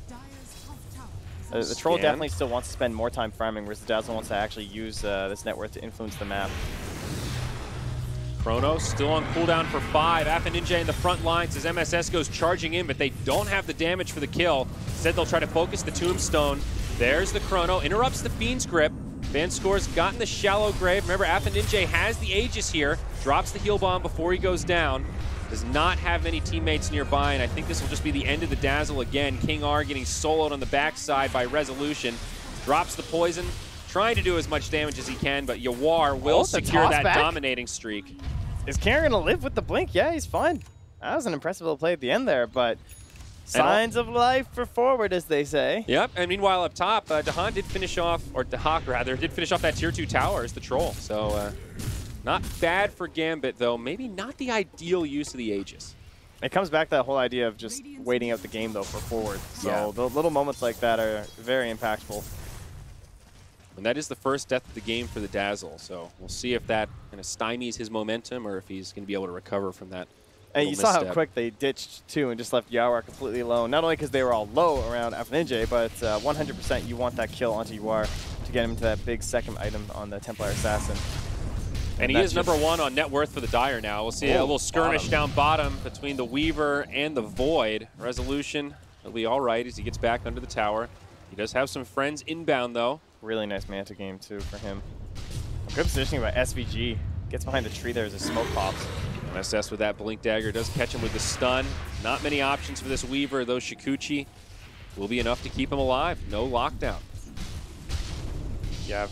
The Troll definitely still wants to spend more time farming, whereas the Dazzle wants to actually use this net worth to influence the map. Chrono still on cooldown for 5. Appa Ninja in the front lines as MSS goes charging in, but they don't have the damage for the kill. Instead, they'll try to focus the Tombstone. There's the Chrono, interrupts the Fiend's Grip. Vanscore's gotten the Shallow Grave. Remember, Appa Ninja has the Aegis here. Drops the heal bomb before he goes down. Does not have many teammates nearby, and I think this will just be the end of the Dazzle again. King R getting soloed on the backside by Resolution. Drops the poison, trying to do as much damage as he can, but Yawar will secure that dominating streak. Is Karen going to live with the Blink? Yeah, he's fine. That was an impressive little play at the end there, but signs of life for Forward, as they say. Yep, and meanwhile up top, Dahan did finish off, or Dahak rather, did finish off that tier 2 tower as the Troll. So not bad for Gambit, though. Maybe not the ideal use of the Aegis. It comes back to that whole idea of just waiting out the game, though, for Forward. So the little moments like that are very impactful. And that is the first death of the game for the Dazzle, so we'll see if that kind of stymies his momentum or if he's going to be able to recover from that. And you saw how quick they ditched, too, and just left Yawar completely alone. Not only because they were all low around Appa Ninja, but 100% you want that kill onto Yawar to get him into that big second item on the Templar Assassin. And he is #1 on net worth for the Dire now. We'll see a little skirmish down bottom between the Weaver and the Void. Resolution will be all right as he gets back under the tower. He does have some friends inbound, though. Really nice Manta game, too, for him. Good positioning by SVG. Gets behind the tree there as a smoke pops. MSS with that Blink Dagger does catch him with the stun. Not many options for this Weaver, though Shikuchi will be enough to keep him alive. No lockdown. Yeah,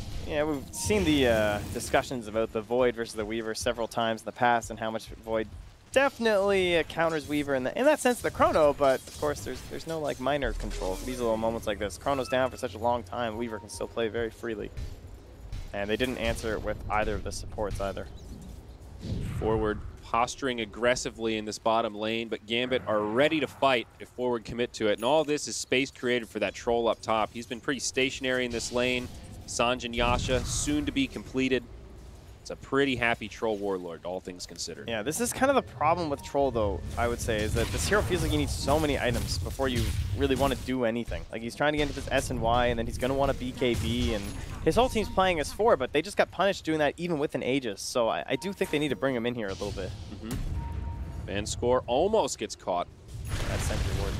we've seen the discussions about the Void versus the Weaver several times in the past and how much Void definitely counters Weaver in that sense the Chrono, but of course there's no like minor control for these little moments like this. Chrono's down for such a long time, Weaver can still play very freely. And they didn't answer it with either of the supports either. Forward posturing aggressively in this bottom lane, but Gambit are ready to fight if Forward commit to it. And all this is space created for that Troll up top. He's been pretty stationary in this lane. Sanj and Yasha soon to be completed. It's a pretty happy Troll Warlord, all things considered. Yeah, this is kind of the problem with Troll, though, I would say, is that this hero feels like you need so many items before you really want to do anything. Like, he's trying to get into this S and Y, and then he's going to want a BKB, and his whole team's playing as 4, but they just got punished doing that even with an Aegis. So I do think they need to bring him in here a little bit. Vanscore almost gets caught. That's Sentry Ward.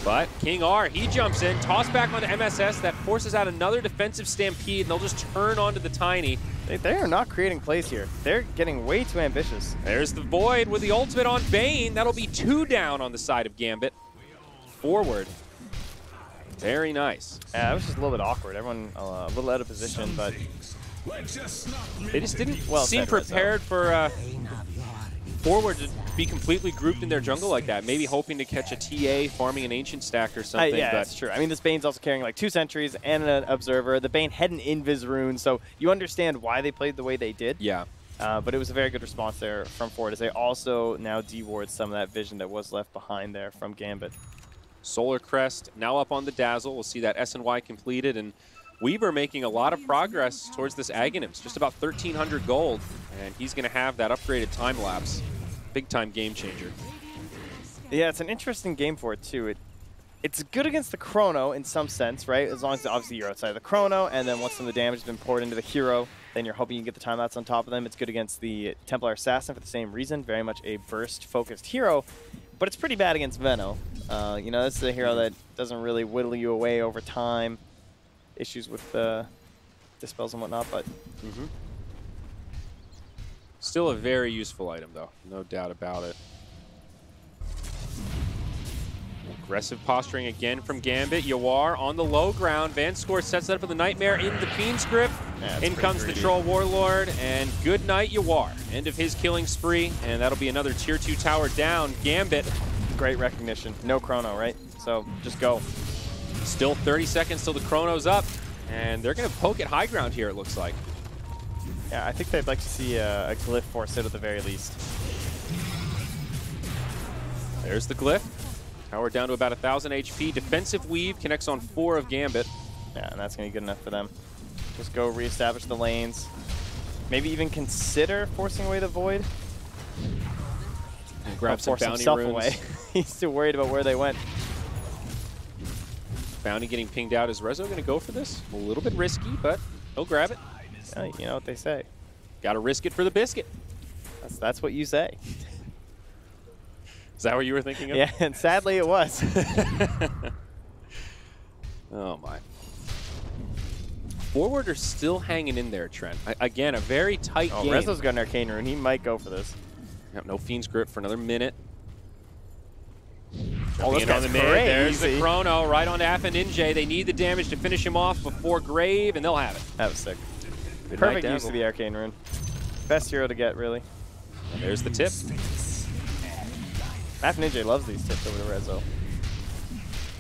But King R, he jumps in, toss back onto MSS, that forces out another defensive stampede, and they'll just turn onto the Tiny. They are not creating plays here. They're getting way too ambitious. There's the Void with the ultimate on Bane. That'll be 2 down on the side of Gambit. Forward. Very nice. Yeah, it was just a little bit awkward. Everyone a little out of position, but they just didn't seem prepared for Forward to be completely grouped in their jungle like that. Maybe hoping to catch a TA farming an Ancient Stack or something. Yeah, that's true. I mean, this Bane's also carrying like 2 sentries and an Observer. The Bane had an Invis rune, so you understand why they played the way they did. Yeah. But it was a very good response there from Forward as they also now deward some of that vision that was left behind there from Gambit. Solar Crest now up on the Dazzle. We'll see that S&Y completed, and Weaver making a lot of progress towards this Aghanims, just about 1,300 gold, and he's going to have that upgraded time lapse. Big time game changer. Yeah, it's an interesting game for it too. it's good against the Chrono in some sense, right? As long as obviously you're outside of the Chrono, and then once some of the damage has been poured into the hero, then you're hoping you get the timeouts on top of them. It's good against the Templar Assassin for the same reason, very much a burst-focused hero, but it's pretty bad against Veno. You know, this is a hero that doesn't really whittle you away over time. Issues with dispels and whatnot, but... Still a very useful item, though. No doubt about it. Aggressive posturing again from Gambit. Yawar on the low ground. Vanscore sets that up with the Nightmare in the Fiend's Grip. Yeah, in comes greedy. The Troll Warlord, and good night, Yawar. End of his killing spree, and that'll be another Tier 2 tower down. Gambit. Great recognition. No Chrono, right? So just go. Still 30 seconds till the Chrono's up, and they're going to poke at high ground here, it looks like. Yeah, I think they'd like to see a Glyph force it at the very least. There's the Glyph. Tower down to about 1,000 HP. Defensive Weave connects on 4 of Gambit. Yeah, and that's going to be good enough for them. Just go reestablish the lanes. Maybe even consider forcing away the Void. And grab some force bounty himself runes. Away. He's too worried about where they went. Bounty getting pinged out. Is Rezo going to go for this? A little bit risky, but he'll grab it. You know what they say. Got to risk it for the biscuit. That's what you say. Is that what you were thinking of? Yeah, and sadly it was. Oh, my. Forward are still hanging in there, Trent. Again, a very tight game. Rezo's got an Arcane Rune. He might go for this. Yep, no Fiend's Grip for another minute. Oh, this on the mid. crazy. There's the Chrono right on to Ninja. They need the damage to finish him off before Grave, and they'll have it. That was sick. Good Perfect night, use of the Arcane Rune. Best hero to get, really. And there's the tip. Ninja loves these tips over to Rezo.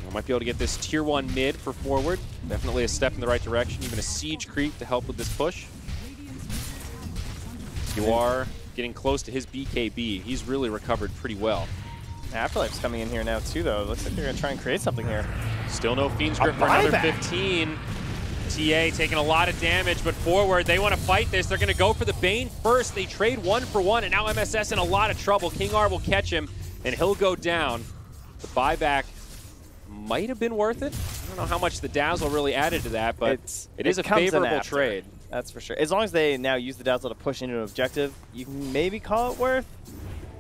We might be able to get this Tier 1 mid for forward. Definitely a step in the right direction. Even a Siege Creep to help with this push. You are getting close to his BKB. He's really recovered pretty well. Afterlife's coming in here now, too, though. Looks like they're going to try and create something here. Still no Fiend's Grip for another 15. TA taking a lot of damage, but forward, they want to fight this. They're going to go for the Bane first. They trade 1 for 1, and now MSS in a lot of trouble. King R will catch him, and he'll go down. The buyback might have been worth it. I don't know how much the Dazzle really added to that, but it is a favorable trade. That's for sure. As long as they now use the Dazzle to push into an objective, you can maybe call it worth.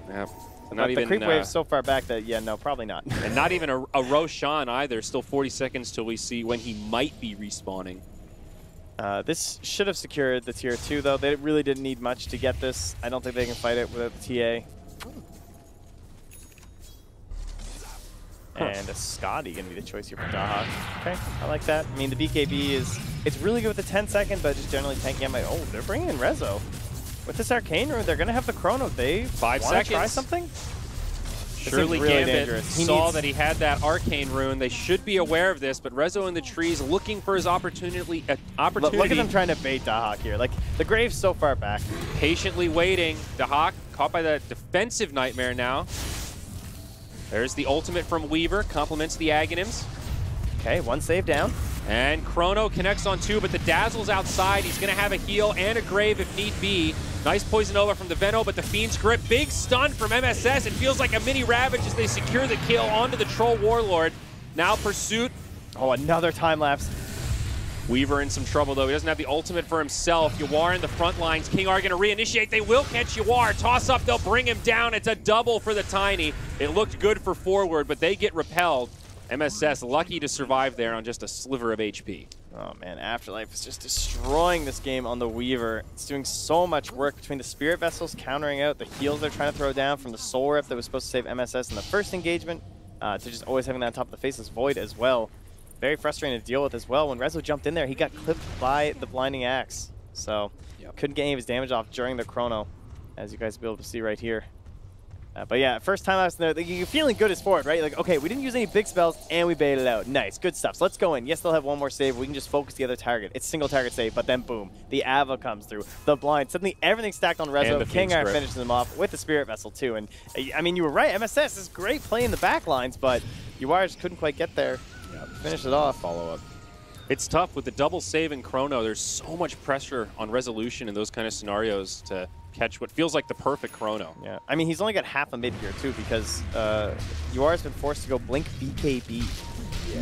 Yeah. Not even, the creep wave's so far back that, yeah, no, probably not. And not even a Roshan either. Still 40 seconds till we see when he might be respawning. This should have secured the Tier 2, though. They really didn't need much to get this. I don't think they can fight it without the TA. And a Scotty going to be the choice here for Dahak. Okay, I like that. I mean, the BKB it's really good with the 10 second, but just generally tanking. Oh, they're bringing in Rezo. With this Arcane Rune, they're going to have the Chrono. They 5 seconds. Try something? Surely really Gambit saw that he had that Arcane Rune. They should be aware of this, but Rezo in the trees looking for his opportunity. Look at them trying to bait Dahak here. Like, the Grave's so far back. Patiently waiting. Dahak caught by the defensive Nightmare now. There's the ultimate from Weaver. Complements the Aghanims. Okay, 1 save down. And Chrono connects on 2, but the Dazzle's outside. He's going to have a heal and a Grave if need be. Nice Poison Over from the Veno, but the Fiend's Grip. Big stun from MSS. It feels like a mini Ravage as they secure the kill onto the Troll Warlord. Now Pursuit. Oh, another time lapse. Weaver in some trouble, though. He doesn't have the ultimate for himself. Yawar in the front lines. King R going to reinitiate. They will catch Yawar. Toss up. They'll bring him down. It's a double for the Tiny. It looked good for forward, but they get repelled. MSS lucky to survive there on just a sliver of HP. Oh man, Afterlife is just destroying this game on the Weaver. It's doing so much work between the Spirit Vessels countering out the heals they're trying to throw down from the Soul Rip that was supposed to save MSS in the first engagement to just always having that on top of the Faceless Void as well. Very frustrating to deal with as well. When Rezo jumped in there, he got clipped by the Blinding Axe. So couldn't get any of his damage off during the Chrono, as you guys will be able to see right here. But yeah, first time I was there, you're feeling good as forward, right? Like, okay, we didn't use any big spells, and we baited out. Nice, good stuff. So let's go in. Yes, they'll have 1 more save. We can just focus the other target. It's single target save, but then boom, the Ava comes through. The blind, suddenly everything's stacked on Rezo. King R finishes them off with the Spirit Vessel too. And I mean, you were right. MSS is great play in the back lines, but Yawar just couldn't quite get there. Finish it off. Follow up. It's tough with the double save and Chrono. There's so much pressure on resolution in those kind of scenarios to catch what feels like the perfect Chrono. Yeah, I mean, he's only got half a mid here too because Yawar's been forced to go Blink BKB.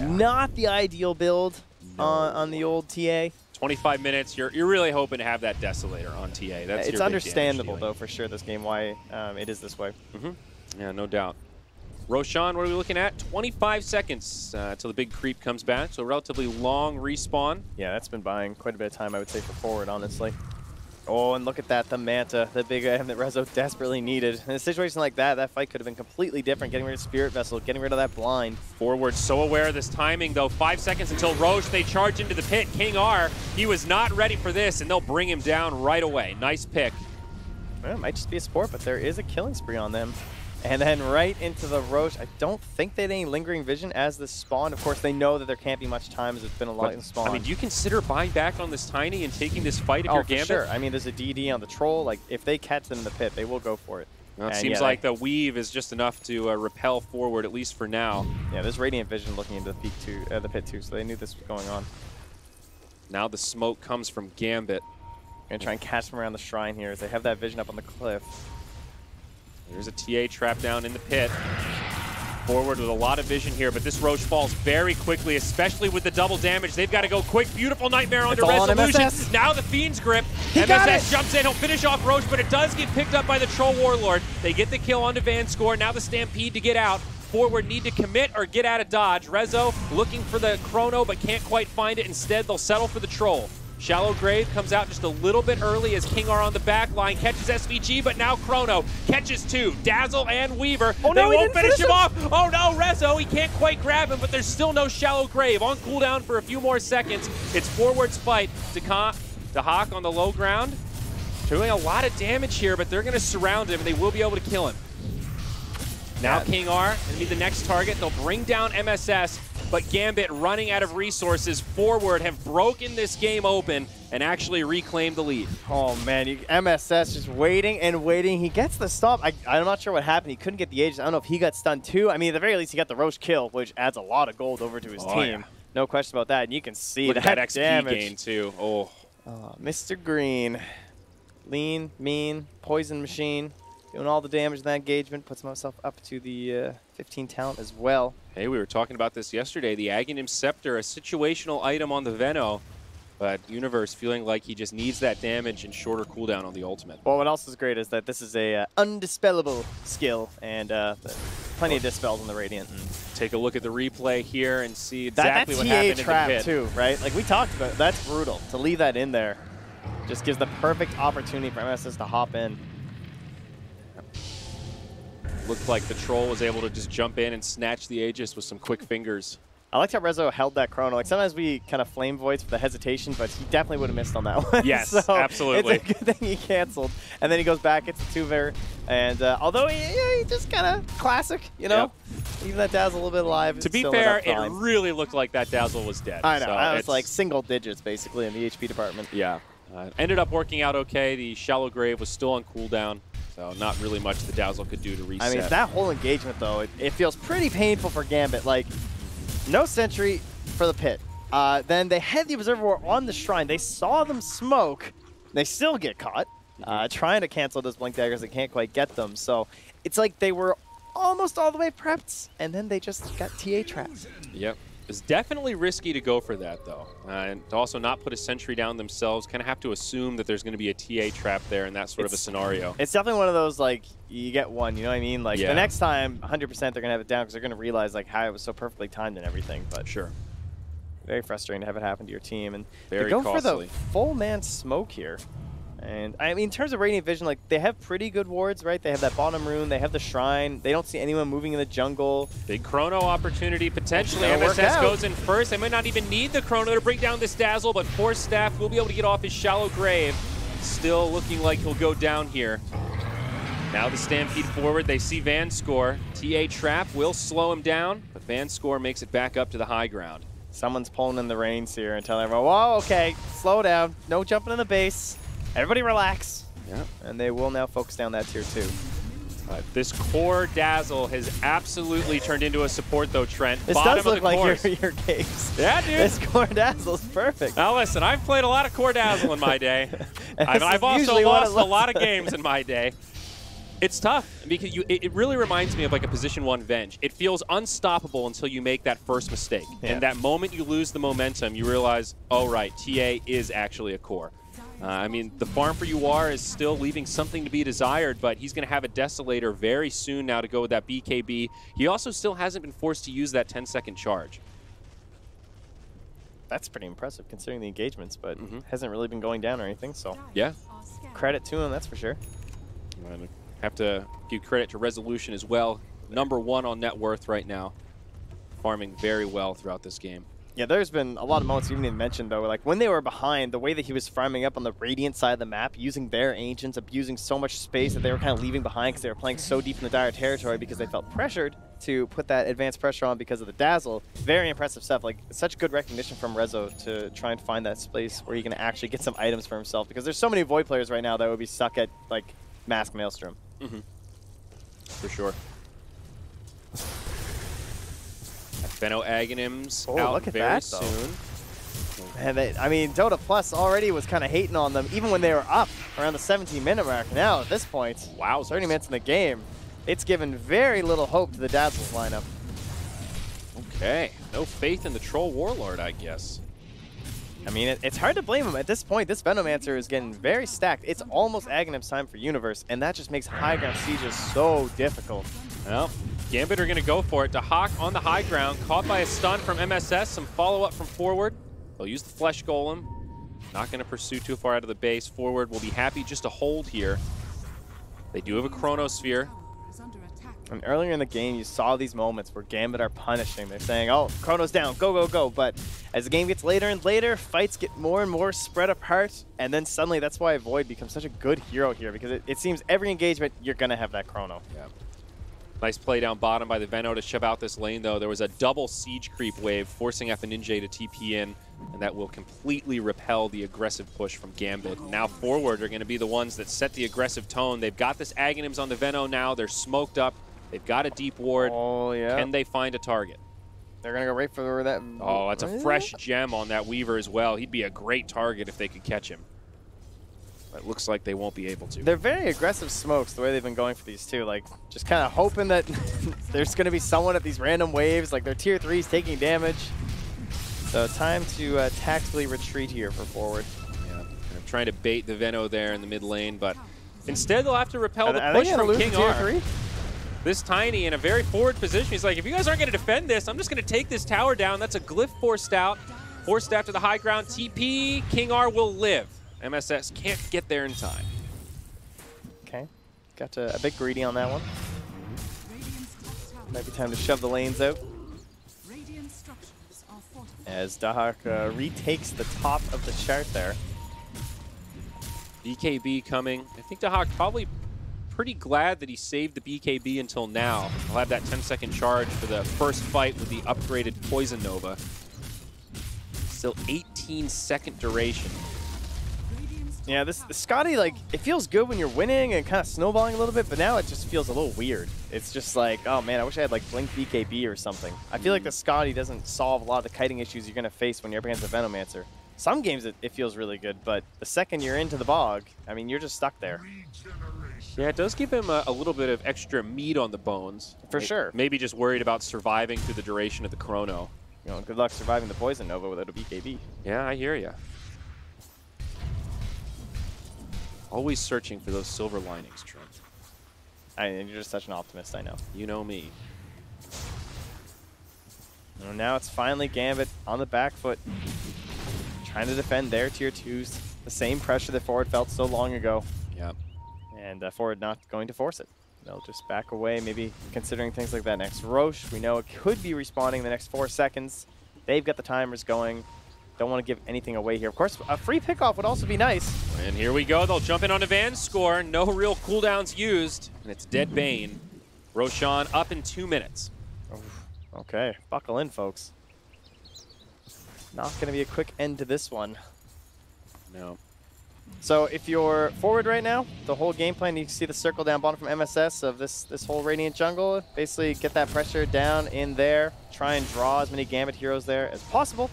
Not the ideal build on the old TA. 25 minutes, you're really hoping to have that Desolator on TA. That's It's your big understandable, damage though, for sure, this game, why it is this way. Yeah, no doubt. Roshan, what are we looking at? 25 seconds till the big creep comes back, so relatively long respawn. Yeah, that's been buying quite a bit of time, I would say, for forward, honestly. Oh, and look at that, the Manta, the big item that Rezo desperately needed. In a situation like that, that fight could have been completely different, getting rid of Spirit Vessel, getting rid of that blind. Forward so aware of this timing, though. 5 seconds until Roche, they charge into the pit. King R, he was not ready for this, and they'll bring him down right away. Nice pick. Well, it might just be a sport, but there is a killing spree on them. And then right into the Roche. I don't think they had any lingering vision as this spawned. Of course, they know that there can't be much time as it's been a lot in spawn. I mean, do you consider buying back on this Tiny and taking this fight if you're Gambit? Sure. I mean, there's a DD on the Troll. Like, if they catch them in the pit, they will go for it. Well, it seems like the weave is just enough to repel forward, at least for now. Yeah, there's Radiant Vision looking into the pit too, so they knew this was going on. Now the smoke comes from Gambit. Gonna try and catch them around the shrine here as they have that vision up on the cliff. There's a TA trap down in the pit. Forward with a lot of vision here, but this Roche falls very quickly, especially with the double damage. They've got to go quick. Beautiful Nightmare under resolution. Now the Fiend's grip. MSS jumps in. He'll finish off Roche, but it does get picked up by the Troll Warlord. They get the kill onto Vanscore. Now the Stampede to get out. Forward need to commit or get out of dodge. Rezo looking for the Chrono, but can't quite find it. Instead, they'll settle for the Troll. Shallow Grave comes out just a little bit early as King R on the back line, catches SVG, but now Chrono catches 2. Dazzle and Weaver. Oh, no, they won't finish him off. Oh no, Rezo, he can't quite grab him, but there's still no Shallow Grave. On cooldown for a few more seconds. It's Forward's fight. to Hawk on the low ground. Doing a lot of damage here, but they're going to surround him and they will be able to kill him. Now King R going to be the next target. They'll bring down MSS, but Gambit running out of resources. Forward have broken this game open and actually reclaimed the lead. Oh man, MSS just waiting and waiting. He gets the stop. I'm not sure what happened. He couldn't get the Aegis. I don't know if he got stunned too. I mean, at the very least, he got the Roche kill, which adds a lot of gold over to his team. Yeah. No question about that. And you can see Look that, at that XP damage. gain too. Oh, Mr. Green. Lean, mean, poison machine. Doing all the damage in that engagement, puts himself up to the 15 talent as well. Hey, we were talking about this yesterday. The Aghanim Scepter, a situational item on the Veno, but Universe feeling like he just needs that damage and shorter cooldown on the ultimate. Well, what else is great is that this is a undispellable skill, and plenty of dispels on the Radiant. Take a look at the replay here and see exactly what happened in the trap pit. too, right? Like we talked about, that's brutal. To leave that in there just gives the perfect opportunity for MSS to hop in. Looked like the Troll was able to just jump in and snatch the Aegis with some quick fingers. I liked how Rezo held that Chrono. Like sometimes we kind of flame voids for the hesitation, but he definitely would have missed on that one. Yes, so absolutely. It's a good thing he canceled. And then he goes back, it's a 2-ver. And although he just kind of classic, you know? Yep. Even that Dazzle a little bit alive. To be fair, it really looked like that Dazzle was dead. I know. So I was like single digits basically in the HP department. Yeah. Ended up working out okay. The Shallow Grave was still on cooldown. So not really much the Dazzle could do to reset. I mean, that whole engagement, though, it feels pretty painful for Gambit. Like, no sentry for the pit. Then they had the Observer War on the shrine. They saw them smoke. They still get caught. Trying to cancel those Blink Daggers. They can't quite get them. So it's like they were almost all the way prepped, and then they just got TA trapped. Yep. It's definitely risky to go for that, though. And to also not put a sentry down themselves, kind of have to assume that there's going to be a TA trap there in that sort of a scenario. It's definitely one of those, like, you get one, you know what I mean? Like, the next time, 100% they're going to have it down because they're going to realize, like, how it was so perfectly timed and everything. But sure. Very frustrating to have it happen to your team. And very they go costly. for the full man smoke here. And, I mean, in terms of Radiant Vision, like, they have pretty good wards, right? They have that bottom rune. They have the shrine. They don't see anyone moving in the jungle. Big Chrono opportunity, potentially. MSS goes in first. They might not even need the Chrono to bring down this Dazzle, but Force Staff will be able to get off his Shallow Grave. Still looking like he'll go down here. Now the Stampede forward. They see Vanscore. TA Trap will slow him down, but Vanscore makes it back up to the high ground. Someone's pulling in the reins here and telling everyone, whoa, okay, slow down. No jumping in the base. Everybody relax. Yeah. And they will now focus down that tier 2. This core Dazzle has absolutely turned into a support, though, Trent. This does look like your games. Yeah, dude. This core Dazzle is perfect. Now, listen, I've played a lot of core Dazzle in my day. I've also lost a lot of games in my day. It's tough because it really reminds me of like a position 1 Venge. It feels unstoppable until you make that first mistake. Yeah. And that moment you lose the momentum, you realize, oh right, TA is actually a core. I mean, the farm for UR is still leaving something to be desired, but he's going to have a Desolator very soon now to go with that BKB. He also still hasn't been forced to use that 10-second charge. That's pretty impressive considering the engagements, but hasn't really been going down or anything, so Yeah. credit to him, that's for sure. And have to give credit to Resolution as well. #1 on net worth right now. Farming very well throughout this game. Yeah, there's been a lot of moments you didn't even mention, though, like when they were behind, the way that he was farming up on the Radiant side of the map, using their Ancients, abusing so much space that they were kind of leaving behind because they were playing so deep in the Dire territory because they felt pressured to put that advanced pressure on because of the Dazzle. Very impressive stuff. Like, such good recognition from Rezo to try and find that space where he can actually get some items for himself because there's so many Void players right now that would be stuck at, like, Mask Maelstrom. For sure. Benno Aghanims out look at very that, though. soon. And I mean, Dota Plus already was kind of hating on them, even when they were up around the 17-minute mark. Now, at this point, Wow, 30 minutes in the game, it's given very little hope to the Dazzles lineup. Okay, no faith in the Troll Warlord, I guess. I mean, it's hard to blame him. At this point, this Venomancer is getting very stacked. It's almost Aghanim's time for Universe, and that just makes high ground sieges so difficult. Well, Gambit are going to go for it. Dahak on the high ground, caught by a stun from MSS, some follow-up from Forward. They'll use the Flesh Golem. Not going to pursue too far out of the base. Forward will be happy just to hold here. They do have a Chronosphere. And earlier in the game, you saw these moments where Gambit are punishing. They're saying, oh, Chrono's down, go, go, go. But as the game gets later and later, fights get more and more spread apart. And then suddenly, that's why Void becomes such a good hero here, because it seems every engagement, you're going to have that Chrono. Yeah. Nice play down bottom by the Venno to shove out this lane, though. There was a double siege creep wave forcing FNinja to TP in, and that will completely repel the aggressive push from Gambit. Now Forward are going to be the ones that set the aggressive tone. They've got this Aghanims on the Venno now. They're smoked up. They've got a deep ward. Oh, yeah. Can they find a target? They're going to go right for that. Oh, that's a fresh gem on that Weaver as well. He'd be a great target if they could catch him. It looks like they won't be able to. They're very aggressive smokes, the way they've been going for these two. Like, just kind of hoping that there's going to be someone at these random waves. Like, they're tier 3s taking damage. So time to tactically retreat here for Forward. Yeah, kind of trying to bait the Venno there in the mid lane, but instead they'll have to repel the Are push they gonna from lose King to tier R. 3? This Tiny in a very forward position. He's like, if you guys aren't going to defend this, I'm just going to take this tower down. That's a glyph forced out. Forced after the high ground TP. King R will live. MSS can't get there in time. Okay. Got a bit greedy on that one. Might be time to shove the lanes out. As Dahak retakes the top of the chart there. BKB coming. I think Dahak probably pretty glad that he saved the BKB until now. He'll have that 10-second charge for the first fight with the upgraded Poison Nova. Still 18-second duration. Yeah, the Scotty, like, it feels good when you're winning and kind of snowballing a little bit, but now it just feels a little weird. It's just like, oh man, I wish I had like Blink BKB or something. I feel like the Scotty doesn't solve a lot of the kiting issues you're going to face when you're up against a Venomancer. Some games it feels really good, but the second you're into the bog, I mean, you're just stuck there. Yeah, it does give him a little bit of extra meat on the bones. For sure. Maybe just worried about surviving through the duration of the chrono. You know, good luck surviving the Poison Nova without a BKB. Yeah, I hear ya. Always searching for those silver linings, Trent. And you're just such an optimist, I know. You know me. And now it's finally Gambit on the back foot, trying to defend their tier 2s. The same pressure that Forward felt so long ago. Yeah. And Forward not going to force it. They'll just back away, maybe considering things like that next Roche. We know it could be respawning in the next 4 seconds. They've got the timers going. Don't want to give anything away here. Of course, a free pickoff would also be nice. And here we go. They'll jump in on a Van's score. No real cooldowns used. And it's Dead Bane. Roshan up in 2 minutes. Okay, buckle in, folks. Not going to be a quick end to this one. No. So if you're Forward right now, the whole game plan, you can see the circle down bottom from MSS of this whole Radiant jungle. Basically get that pressure down in there. Try and draw as many Gambit heroes there as possible.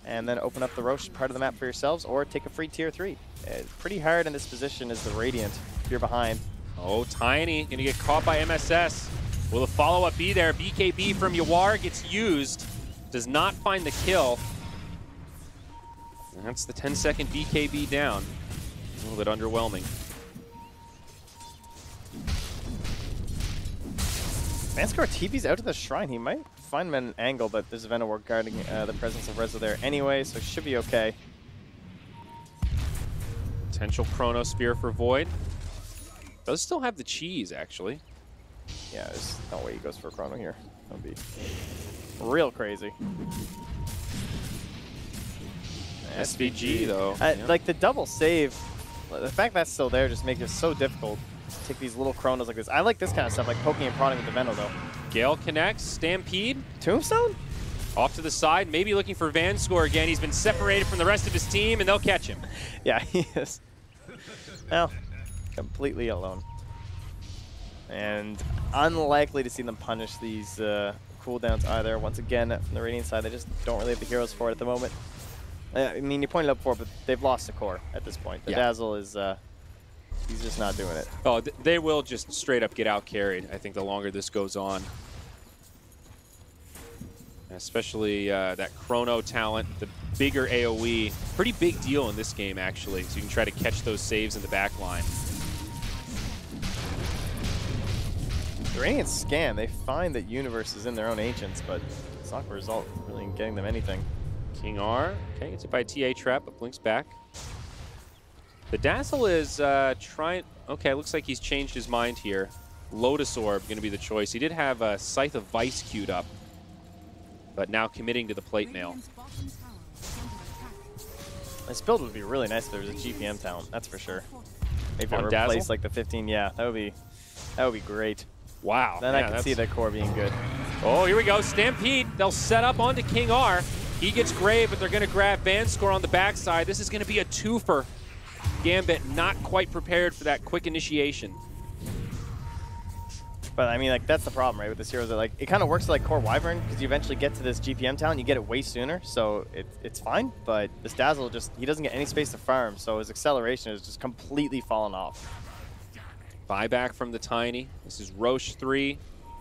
And then open up the Roche part of the map for yourselves, or take a free tier 3. It's pretty hard in this position as the Radiant if you're behind. Oh, Tiny going to get caught by MSS. Will the follow-up be there? BKB from Yawar gets used. Does not find the kill. And that's the 10-second BKB down. A little bit underwhelming. Vanscore TP's out to the shrine. He might find him at an angle, but there's a Venom guarding the presence of Rezo there anyway, so should be okay. Potential Chrono Spear for Void. Does still have the cheese, actually. Yeah, there's no way he goes for a Chrono here. That'll be real crazy. SVG, though. Like the double save, the fact that's still there just makes it so difficult to take these little Chronos like this. I like this kind of stuff, like poking and prodding with the Venom, though. Gale connects. Stampede. Tombstone? Off to the side, maybe looking for Vanscore again. He's been separated from the rest of his team, and they'll catch him. Yeah, he is. Well, completely alone. And unlikely to see them punish these cooldowns either. Once again, from the Radiant side, they just don't really have the heroes for it at the moment. I mean, you pointed out before, but they've lost the core at this point. The Dazzle is, he's just not doing it. Oh, they will just straight up get out carried, I think, the longer this goes on. Especially that Chrono talent, the bigger AoE. Pretty big deal in this game, actually, so you can try to catch those saves in the back line. The Radiant scan, they find that Universe is in their own Ancients, but it's not a result really in getting them anything. King R, okay, gets hit by a TA trap, but blinks back. The Dazzle is trying, okay, looks like he's changed his mind here. Lotus Orb going to be the choice. He did have a Scythe of Vice queued up, but now committing to the plate mail. This build would be really nice if there was a GPM talent, that's for sure. If it On replaced Dazzle? like the 15, yeah, that would be great. Wow. Then yeah, I can see the core being good. Oh, here we go. Stampede. They'll set up onto King R. He gets Grave, but they're going to grab Vanscore on the backside. This is going to be a twofer. Gambit not quite prepared for that quick initiation. But I mean, like, that's the problem, right, with this hero. That, like, it kind of works like Core Wyvern, because you eventually get to this GPM talent, you get it way sooner, so it's fine. But this Dazzle he doesn't get any space to farm, so his acceleration is just completely fallen off. Buyback from the Tiny. This is Roche 3.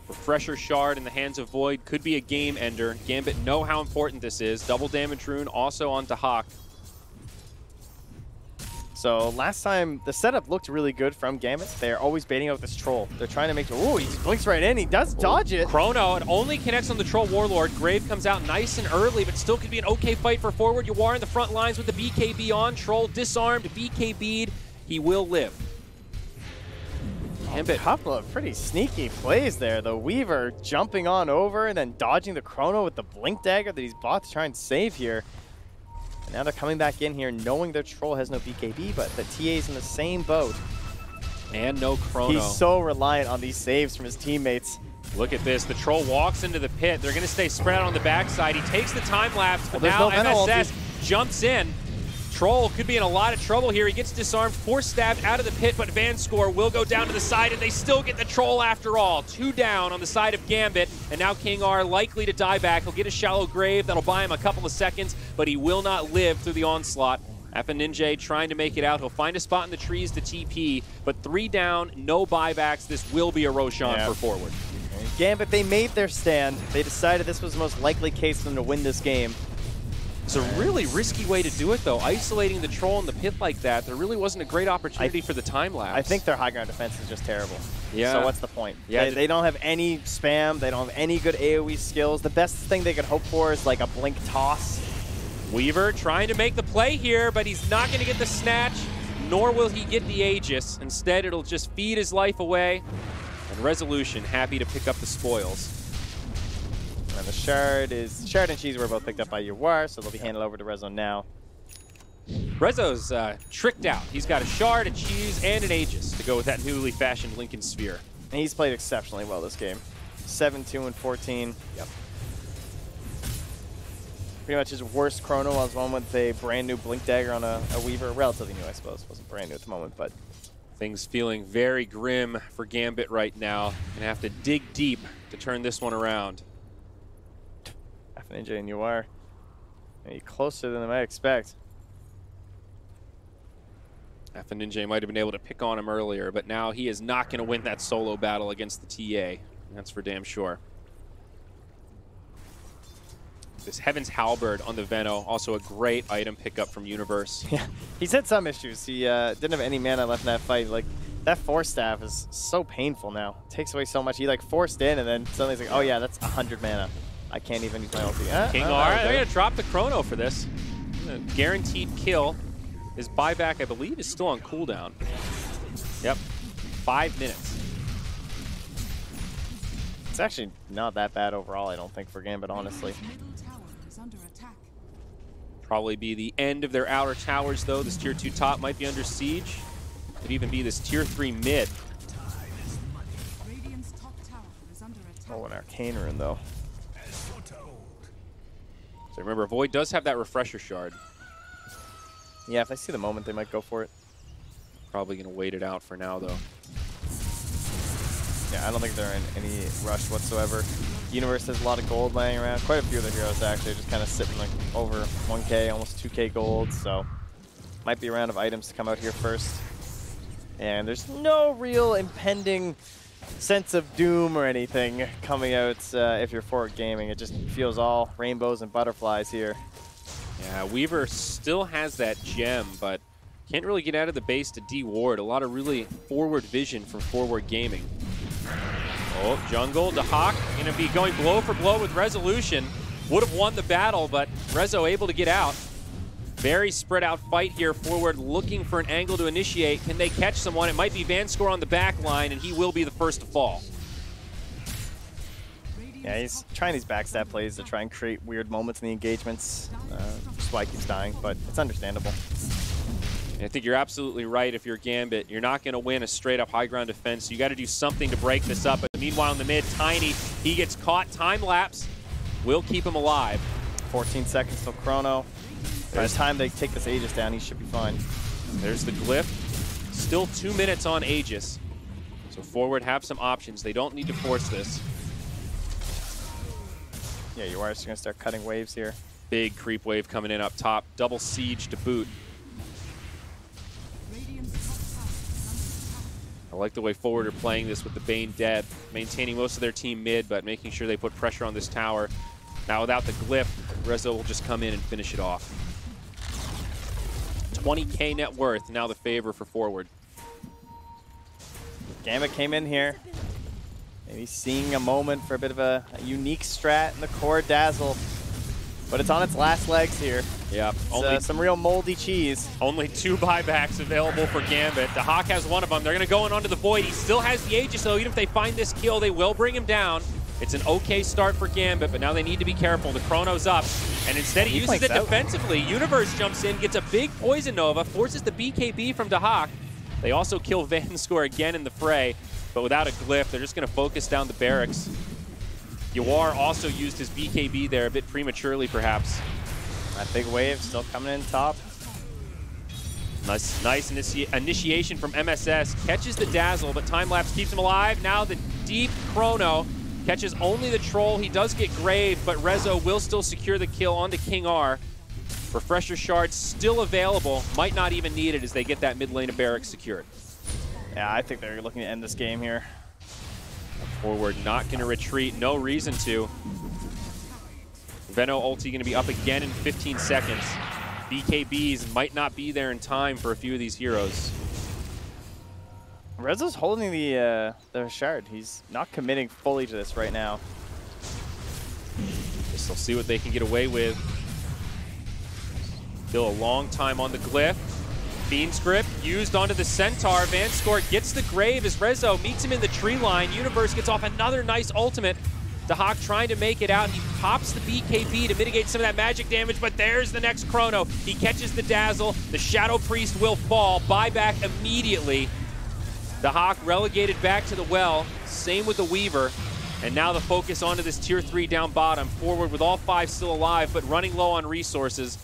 Refresher Shard in the hands of Void. Could be a game ender. Gambit know how important this is. Double damage rune also onto Hawk. So last time, the setup looked really good from Gambit. They're always baiting out this Troll. They're trying to make sure, ooh, he blinks right in. He does dodge it. Chrono, it only connects on the Troll Warlord. Grave comes out nice and early, but still could be an okay fight for forward. Yawar in the front lines with the BKB on. Troll disarmed, BKB'd. He will live. Gambit, a couple of pretty sneaky plays there. The Weaver jumping on over and then dodging the Chrono with the Blink Dagger that he's bought to try and save here. And now they're coming back in here knowing their Troll has no BKB, but the TA's in the same boat. And no Chrono. He's so reliant on these saves from his teammates. Look at this. The Troll walks into the pit. They're going to stay spread out on the backside. He takes the time lapse, but now MSS jumps in. Troll could be in a lot of trouble here. He gets disarmed, force stabbed out of the pit, but Vanscore will go down to the side, and they still get the Troll after all. 2 down on the side of Gambit, and now King R likely to die back. He'll get a shallow grave. That'll buy him a couple of seconds, but he will not live through the onslaught. Ninja trying to make it out. He'll find a spot in the trees to TP, but 3 down, no buybacks. This will be a Roshan for forward. Gambit, they made their stand. They decided this was the most likely case for them to win this game. It's a really risky way to do it, though. Isolating the Troll in the pit like that, there really wasn't a great opportunity for the time lapse. I think their high ground defense is just terrible. Yeah. So what's the point? Yeah, they don't have any spam. They don't have any good AoE skills. The best thing they could hope for is like a blink toss. Weaver trying to make the play here, but he's not going to get the snatch, nor will he get the Aegis. Instead, it'll just feed his life away. And Resolution happy to pick up the spoils. And the Shard and Cheese were both picked up by Yawar, so they'll be handed over to Rezo now. Rezo's tricked out. He's got a Shard, a Cheese, and an Aegis to go with that newly fashioned Lincoln Sphere. And he's played exceptionally well this game. 7-2 and 14. Yep. Pretty much his worst Chrono was one with a brand new Blink Dagger on a Weaver. Relatively new, I suppose. Wasn't brand new at the moment, but... Things feeling very grim for Gambit right now. Gonna have to dig deep to turn this one around. Ninja and Yawar. Maybe closer than I might expect. Ninja might have been able to pick on him earlier, but now he is not going to win that solo battle against the TA. That's for damn sure. This Heaven's Halberd on the Veno, also a great item pickup from Universe. Yeah, he's had some issues. He didn't have any mana left in that fight. Like, that Force Staff is so painful now. It takes away so much. He, like, forced in, and then suddenly he's like, oh, yeah, that's 100 mana. I can't even use my ulti. King R, they're going to drop the Chrono for this. Guaranteed kill. His buyback, I believe, is still on cooldown. Yep, 5 minutes. It's actually not that bad overall, I don't think, for Gambit, honestly. Probably be the end of their outer towers, though. This tier 2 top might be under siege. Could even be this tier 3 mid. Oh, an Arcane Rune, though. So remember, Void does have that Refresher Shard. Yeah, if they see the moment, they might go for it. Probably going to wait it out for now, though. Yeah, I don't think they're in any rush whatsoever. Universe has a lot of gold laying around. Quite a few of the heroes actually are just kind of sitting like over 1K, almost 2K gold. So might be a round of items to come out here first. And there's no real impending sense of doom or anything coming out if you're forward gaming. It just feels all rainbows and butterflies here. Yeah, Weaver still has that gem, but can't really get out of the base to de-ward. A lot of really forward vision from forward gaming. Oh, jungle, Dahak going to be going blow for blow with Resolution. Would have won the battle, but Rezo able to get out. Very spread out fight here forward, looking for an angle to initiate. Can they catch someone? It might be Vanscore on the back line, and he will be the first to fall. Yeah, he's trying these backstab plays to try and create weird moments in the engagements. That's why he keeps dying, but it's understandable. I think you're absolutely right. If you're Gambit, you're not going to win a straight-up high ground defense. You got to do something to break this up. But meanwhile, in the mid, Tiny, he gets caught. Time lapse will keep him alive. 14 seconds till Chrono. By the time they take this Aegis down, he should be fine. There's the Glyph. Still 2 minutes on Aegis. So forward have some options. They don't need to force this. Yeah, you are just going to start cutting waves here. Big creep wave coming in up top. Double siege to boot. I like the way forward are playing this with the Bane dead, maintaining most of their team mid, but making sure they put pressure on this tower. Now without the Glyph, Rezo will just come in and finish it off. 20K net worth, now the favor for forward. Gambit came in here. Maybe seeing a moment for a bit of a unique strat in the core Dazzle. But it's on its last legs here. Yeah, only some real moldy cheese. Only 2 buybacks available for Gambit. The Hawk has one of them. They're going to go in onto the Void. He still has the Aegis, so even if they find this kill, they will bring him down. It's an okay start for Gambit, but now they need to be careful. The Chrono's up, and instead he uses it defensively. Universe jumps in, gets a big Poison Nova, forces the BKB from Dahak. They also kill Vanscore again in the fray, but without a Glyph, they're just going to focus down the barracks. Yawar also used his BKB there a bit prematurely, perhaps. That big wave still coming in top. Nice initiation from MSS. Catches the Dazzle, but time lapse keeps him alive. Now the deep Chrono catches only the Troll. He does get Grave, but Rezo will still secure the kill onto King R. Refresher Shard still available. Might not even need it as they get that mid lane of barracks secured. Yeah, I think they're looking to end this game here. Forward not going to retreat. No reason to. Veno ulti going to be up again in 15 seconds. BKBs might not be there in time for a few of these heroes. Rezo's holding the shard. He's not committing fully to this right now. Guess they'll see what they can get away with. Still a long time on the Glyph. Fiend's Grip used onto the Centaur. Vanscore gets the Grave as Rezo meets him in the tree line. Universe gets off another nice ultimate. Dahak trying to make it out. He pops the BKB to mitigate some of that magic damage, but there's the next Chrono. He catches the Dazzle. The Shadow Priest will fall. Buyback immediately. Dahak relegated back to the well. Same with the Weaver. And now the focus onto this tier 3 down bottom. Forward with all 5 still alive, but running low on resources.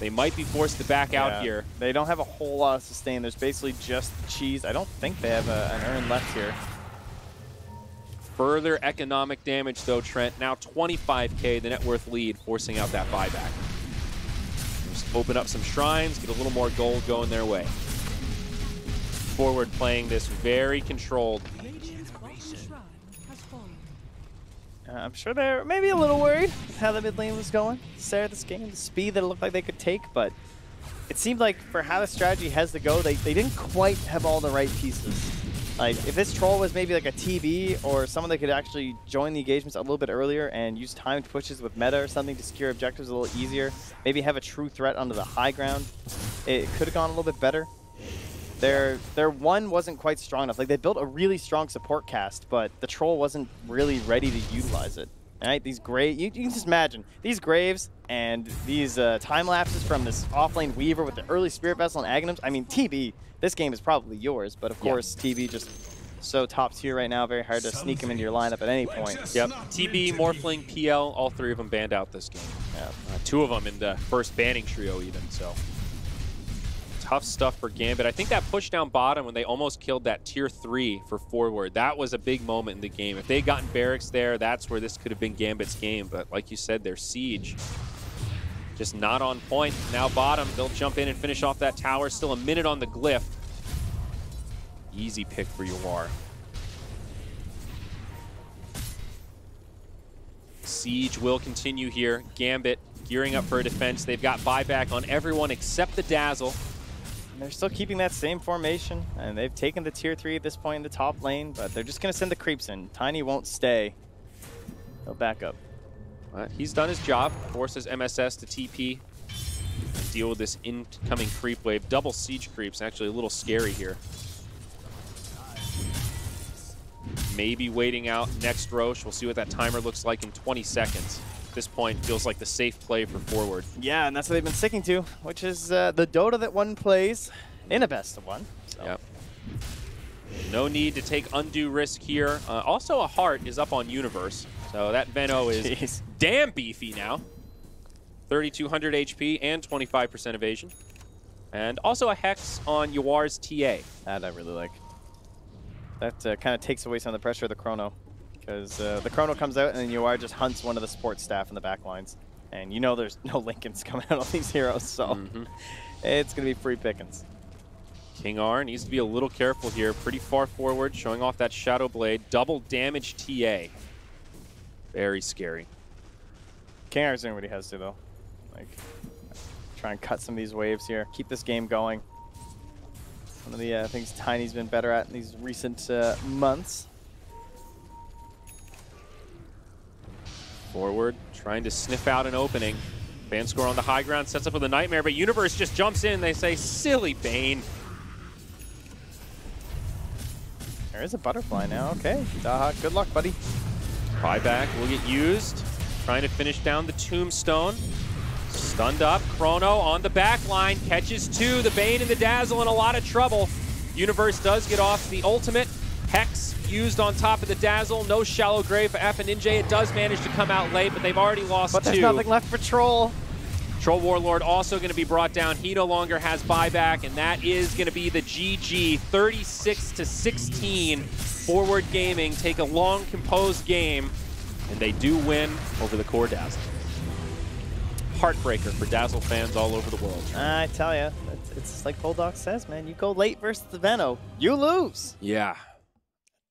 They might be forced to back out here. They don't have a whole lot of sustain. There's basically just cheese. I don't think they have an urn left here. Further economic damage though, Trent. Now 25K, the net worth lead, forcing out that buyback. Just open up some shrines, get a little more gold going their way. Forward playing this very controlled. Radiant's bottom shrine has fallen. I'm sure they're maybe a little worried with how the mid lane was going. Start of this game, the speed that it looked like they could take, but it seemed like for how the strategy has to go, they didn't quite have all the right pieces. Like, if this troll was maybe like a TB or someone that could actually join the engagements a little bit earlier and use timed pushes with meta or something to secure objectives a little easier, maybe have a true threat onto the high ground, it could have gone a little bit better. Their one wasn't quite strong enough. Like, they built a really strong support cast, but the troll wasn't really ready to utilize it. All right, these graves, you can just imagine these graves and these time lapses from this offlane Weaver with the early Spirit Vessel and Aghanims. I mean, TB, this game is probably yours, but of course, TB just so top tier right now, very hard to sneak him into your lineup at any point. Yep, TB, Morphling, PL, all three of them banned out this game. Yeah. Two of them in the first banning trio even, so. Tough stuff for Gambit. I think that push down bottom when they almost killed that tier 3 for forward, that was a big moment in the game. If they had gotten barracks there, that's where this could have been Gambit's game. But like you said, their siege just not on point. Now bottom, they'll jump in and finish off that tower. Still a minute on the glyph. Easy pick for Yawar. Siege will continue here. Gambit gearing up for a defense. They've got buyback on everyone except the Dazzle. They're still keeping that same formation, and they've taken the tier 3 at this point in the top lane, but they're just going to send the creeps in. Tiny won't stay. He'll back up. He's done his job. Forces MSS to TP and deal with this incoming creep wave. Double siege creeps, actually a little scary here. Maybe waiting out next Roche. We'll see what that timer looks like in 20 seconds. At this point, feels like the safe play for forward. Yeah, and that's what they've been sticking to, which is the Dota that one plays in a best of one. So. Yep. No need to take undue risk here. Also, a heart is up on Universe, so that Venno is damn beefy now. 3,200 HP and 25% evasion. And also a Hex on Yawar's TA. That I really like. That kind of takes away some of the pressure of the Chrono. Because the Chrono comes out and then Yawar just hunts one of the support staff in the back lines. And you know there's no Lincolns coming out on these heroes, so it's going to be free pickings. King R needs to be a little careful here. Pretty far forward, showing off that Shadow Blade. Double damage TA. Very scary. King R's doing what he has to, though. Like, try and cut some of these waves here. Keep this game going. One of the things Tiny's been better at in these recent months. Forward, trying to sniff out an opening. Ban score on the high ground, sets up with a Nightmare, but Universe just jumps in. They say, silly Bane. There is a butterfly now. Okay, Daha, good luck, buddy. Buyback will get used. Trying to finish down the Tombstone. Stunned up, Chrono on the back line. Catches two, the Bane and the Dazzle in a lot of trouble. Universe does get off the ultimate. Hex used on top of the Dazzle. No shallow grave for F and NJ. It does manage to come out late, but they've already lost but two. There's nothing left for Troll. Troll Warlord also going to be brought down. He no longer has buyback, and that is going to be the GG. 36-16. Forward Gaming take a long, composed game, and they do win over the core Dazzle. Heartbreaker for Dazzle fans all over the world. I tell you, it's like Bulldog says, man. You go late versus the Venno, you lose. Yeah.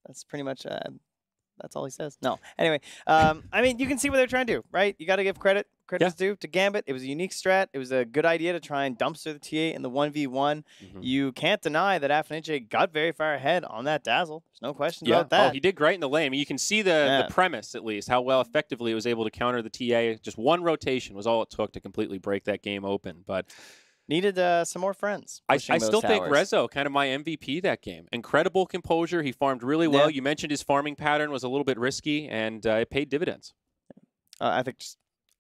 That's pretty much, that's all he says. No. Anyway, I mean, you can see what they're trying to do, right? You got to give credit. Credit's due to Gambit. It was a unique strat. It was a good idea to try and dumpster the TA in the 1v1. You can't deny that Affinity got very far ahead on that Dazzle. There's no question about that. Oh, he did great in the lane. I mean, you can see the premise, at least, how well effectively it was able to counter the TA. Just one rotation was all it took to completely break that game open. But needed some more friends. I still think Rezo, kind of my MVP that game. Incredible composure. He farmed really well. You mentioned his farming pattern was a little bit risky, and it paid dividends. I think just,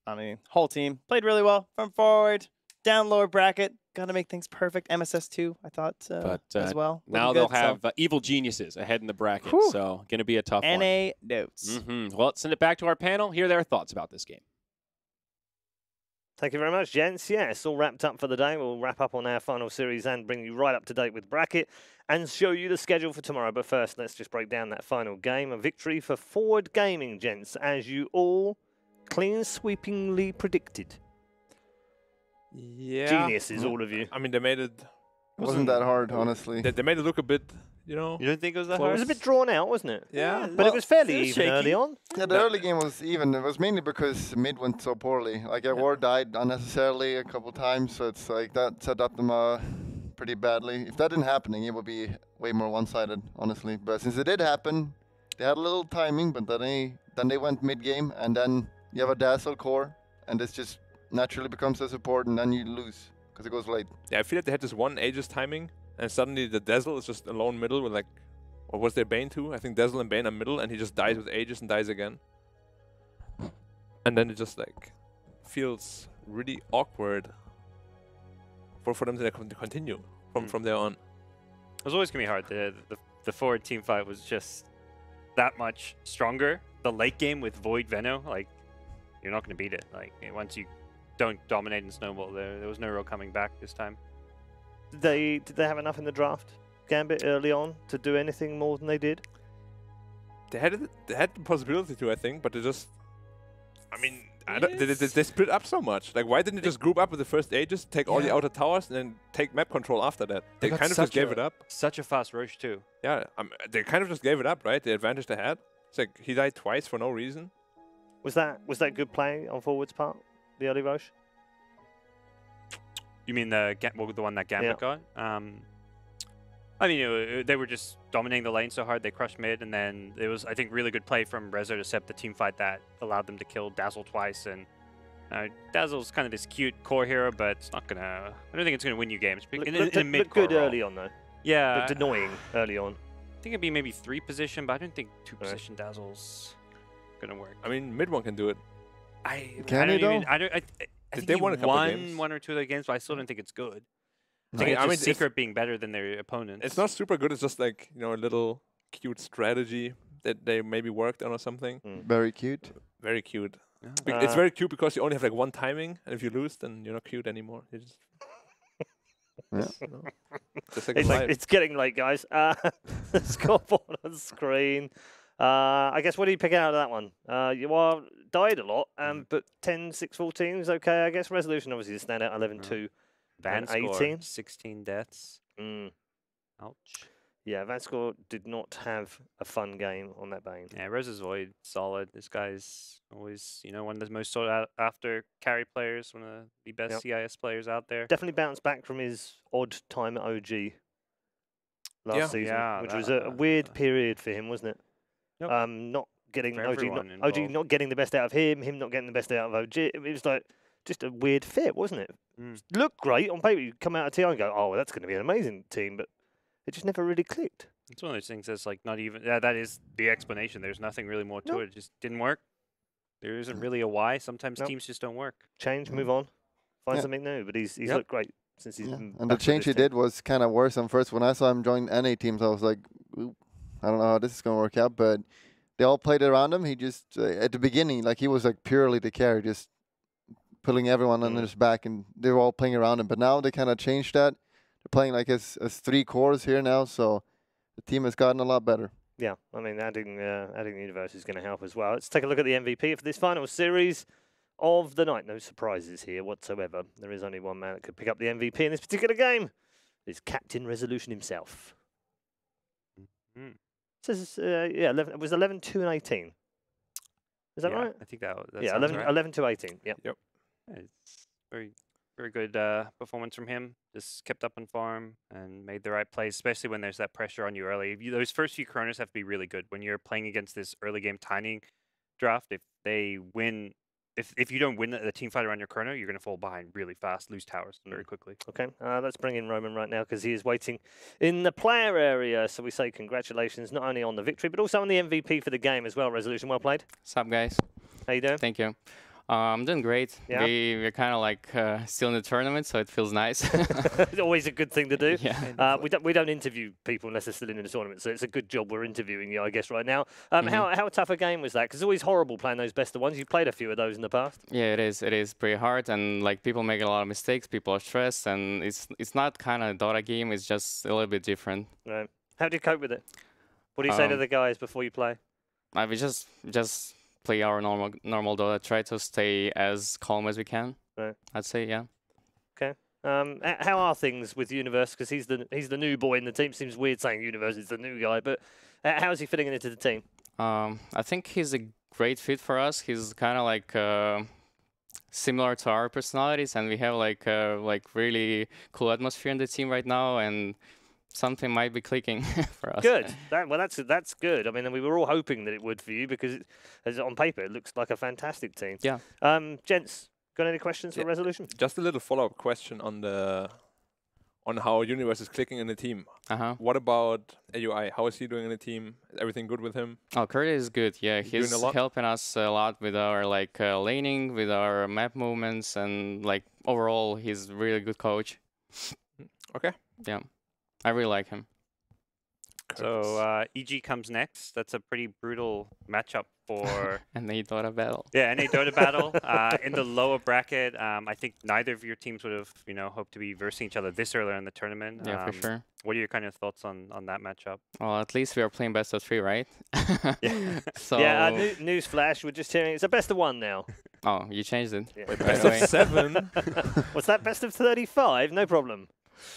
I mean, whole team played really well from forward, down lower bracket. Got to make things perfect. MSS2, I thought, as well. Now they'll have evil geniuses ahead in the bracket, so going to be a tough one. NA notes. Well, let's send it back to our panel. Hear their thoughts about this game. Thank you very much, gents. Yeah, it's all wrapped up for the day. We'll wrap up on our final series and bring you right up to date with bracket and show you the schedule for tomorrow. But first, let's just break down that final game. A victory for Forward Gaming, gents, as you all clean sweepingly predicted. Yeah. Geniuses, all of you. I mean, they made it Wasn't that hard, honestly. They made it look a bit, you know. You don't think it was that It hard? was a bit drawn out, wasn't it? Yeah. But it was fairly it was even early shaky. on. Yeah, the early game was even. It was mainly because mid went so poorly. Like War died unnecessarily a couple times, so it's like that set up them pretty badly. If that didn't happen, it would be way more one-sided, honestly. But since it did happen, they had a little timing, but then they went mid game, and then you have a Dazzle core, and this just naturally becomes a support, and then you lose because it goes late. Yeah, I feel like they had this one Aegis timing, and suddenly the Dazzle is just alone middle with like, what was their Bane too? I think Dazzle and Bane are middle, and he just dies with Aegis and dies again. And then it just like feels really awkward for them to continue from there on. It was always going to be hard. The forward team fight was just that much stronger. The late game with Void Veno, like, you're not going to beat it. Like, once you don't dominate in Snowball, there was no real coming back this time. Did they have enough in the draft, Gambit, early on to do anything more than they did? They had the possibility to, I think, but they just, I mean, they split up so much. Like, why didn't they just group up with the first Aegis, take all the outer towers, and then take map control after that? They got kind of just gave it up. Such a fast Roche too. Yeah, they kind of just gave it up, right? The advantage they had. It's like he died twice for no reason. Was that good play on forward's part, the early Roche? You mean the one that Gambit got? I mean, they were just dominating the lane so hard they crushed mid, and then it was, I think, really good play from Rezo to set the team fight that allowed them to kill Dazzle twice. And Dazzle's kind of this cute core hero, but it's not gonna. I don't think it's gonna win you games. Looked good early on though. Yeah, looked annoying early on. I think it'd be maybe 3 position, but I don't think 2 position Dazzle's gonna work. I mean, mid one can do it. I Can don't he, though? even. I think they he won a couple games. 1 or 2 of the games, but I still don't think it's good. I I think it's mean, just Secret being better than their opponents. It's not super good. It's just like, you know, a little cute strategy that they maybe worked on or something. Very cute. Very cute. Yeah. It's very cute because you only have like 1 timing, and if you lose, then you're not cute anymore. You just, you know, just like It's getting late, guys. Scoreboard on screen. I guess what do you pick out of that one? You died a lot, but 10-6-14 is okay. I guess resolution obviously the standout 11-2. Van score, 18. 16 deaths. Ouch. Yeah, Vanscore did not have a fun game on that Bane. Yeah, Rose's Void, solid. This guy's always, one of the most sought after carry players, one of the best CIS players out there. Definitely bounced back from his odd time at OG last season, which was a weird period for him, wasn't it? Yep. Not getting For OG everyone not getting the best out of him not getting the best out of OG. It was like just a weird fit, wasn't it? Looked great on paper. You come out of TI and go, oh, well, that's going to be an amazing team, but it just never really clicked. It's one of those things that's like not even, that is the explanation. There's nothing really more to it. It just didn't work. There isn't really a why. Sometimes teams just don't work. Change, move on, find something new. But he's looked great since he's been And the change he did was kind of worrisome. First, when I saw him join NA teams, I was like, ooh, I don't know how this is going to work out. But they all played around him. He just, at the beginning, like he was like purely the carry, just pulling everyone on his back, and they were all playing around him. But now they kind of changed that. They're playing like as 3 cores here now, so the team has gotten a lot better. Yeah, I mean, adding the universe is going to help as well. Let's take a look at the MVP for this final series of the night. No surprises here whatsoever. There is only one man that could pick up the MVP in this particular game. It's Captain Resolution himself. It says, 11, it was 11-2 and 18. Is that right? I think that yeah, 11 to 18. Yep. It's very, very good performance from him. Just kept up on farm and made the right plays, especially when there's that pressure on you early. Those first few Coronas have to be really good when you're playing against this early game timing draft. If they win, if you don't win the team fight around your Chrono, you're going to fall behind really fast, lose towers very quickly. Okay, let's bring in Roman right now because he is waiting in the player area. So we say congratulations not only on the victory, but also on the MVP for the game as well. Resolution, well played. What's up, guys? How you doing? Thank you. I'm doing great. Yeah. We're kind of like still in the tournament, so it feels nice. It's always a good thing to do. Yeah. We don't interview people unless they're still in the tournament, so it's a good job we're interviewing you, I guess, right now. How tough a game was that? Because it's always horrible playing those best of ones. You've played a few of those in the past. Yeah, it is. It is pretty hard, and like people make a lot of mistakes. People are stressed, and it's not kind of a Dota game. It's just a little bit different. Right. How do you cope with it? What do you say to the guys before you play? We just play our normal Dota. Try to stay as calm as we can. Right. I'd say, yeah. Okay. How are things with Universe? Because he's the new boy in the team. Seems weird saying Universe is the new guy, but how is he fitting into the team? I think he's a great fit for us. He's kind of like similar to our personalities, and we have like really cool atmosphere in the team right now, and something might be clicking for us. Good. That's good. I mean, we were all hoping that it would for you because, as on paper, it looks like a fantastic team. Yeah. Gents, got any questions for Resolution? Just a little follow-up question on how Universe is clicking in the team. What about AUI? How is he doing in the team? Is everything good with him? Oh, Curtis is good. Yeah, he's helping us a lot with our laning, with our map movements, and like overall, he's a really good coach. Okay. Yeah, I really like him. So EG comes next. That's a pretty brutal matchup for and a Dota battle. Yeah, and a Dota battle in the lower bracket. I think neither of your teams would have, hoped to be versing each other this early in the tournament. Yeah, for sure. What are your kind of thoughts on that matchup? Well, at least we are playing best of 3, right? Yeah. So news flash. We're just hearing it's a best of 1 now. Oh, you changed it. Yeah. Best of 7. What's that? Best of 35? No problem.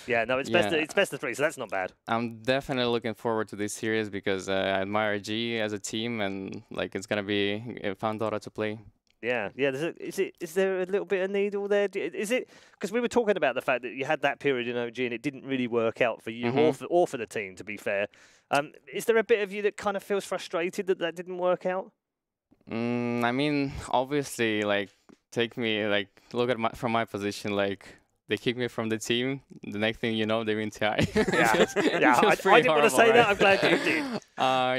Yeah, no, it's best of 3, so that's not bad. I'm definitely looking forward to this series because I admire G as a team, and like it's gonna be a fun Dota to play. Yeah. Is there a little bit of needle there? Is it because we were talking about the fact that you had that period in OG and it didn't really work out for you or for the team, to be fair. Is there a bit of you that kind of feels frustrated that didn't work out? I mean, obviously, like look at from my position, like. They kick me from the team. The next thing you know, they win TI. I didn't want to say that. I'm glad you did.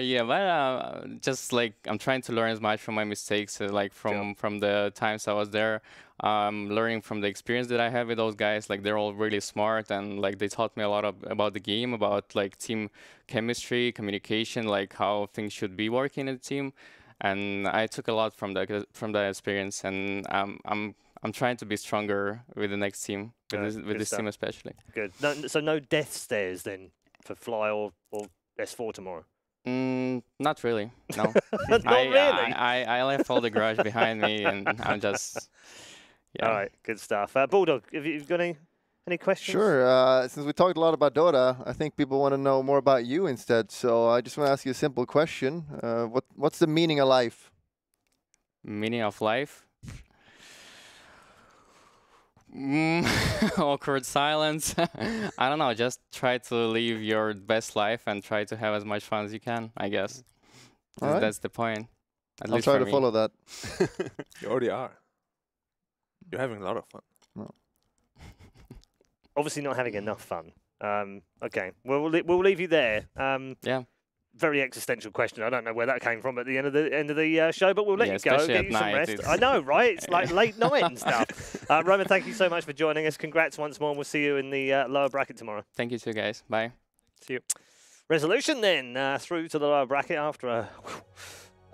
Yeah, but just like I'm trying to learn as much from my mistakes, from the times I was there. Learning from the experience that I have with those guys. Like they're all really smart, and like they taught me a lot about the game, about like team chemistry, communication, like how things should be working in a team. And I took a lot from that experience, and I'm trying to be stronger with the next team, with this team especially. Good. So no death stares then for Fly or S4 tomorrow? Not really, no. Not really? I left all the garage behind me, and I'm just... Yeah. All right, good stuff. Bulldog, have you got any questions? Sure. Since we talked a lot about Dota, I think people want to know more about you instead. So I just want to ask you a simple question. What's the meaning of life? Meaning of life? Awkward silence. I don't know, just try to live your best life and try to have as much fun as you can, I guess. Right. That's the point. I'll try to follow that. You already are. You're having a lot of fun. No. Obviously not having enough fun. Okay, we'll leave you there. Yeah. Very existential question. I don't know where that came from at the end of the show, but we'll let you go. Get you some rest. I know, right? It's like late night and stuff. Roman, thank you so much for joining us. Congrats once more. We'll see you in the lower bracket tomorrow. Thank you too, guys. Bye. See you. Resolution then through to the lower bracket after a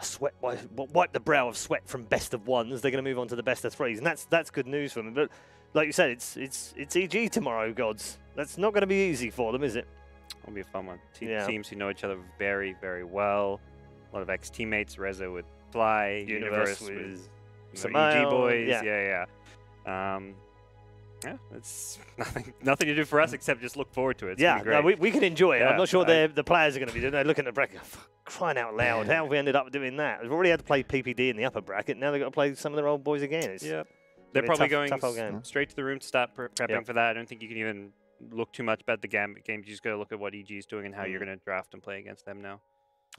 sweat wipe the brow of sweat from best of 1s. They're going to move on to the best of 3s, and that's good news for them. But like you said, it's EG tomorrow, gods. That's not going to be easy for them, is it? It'll be a fun one. Teams who know each other very, very well. A lot of ex-teammates. Reza with Fly. Universe with some EG boys. Yeah. Yeah, it's nothing to do for us except just look forward to it. It's yeah, great. No, we can enjoy it. I'm not sure the players are going to be doing. They're looking at the bracket. Crying out loud! How have we ended up doing that? We've already had to play PPD in the upper bracket. Now they've got to play some of their old boys again. They're probably going tough straight to the room to start prepping for that. I don't think you can even look too much about the Gambit game. You just got to look at what EG is doing and how you're going to draft and play against them now.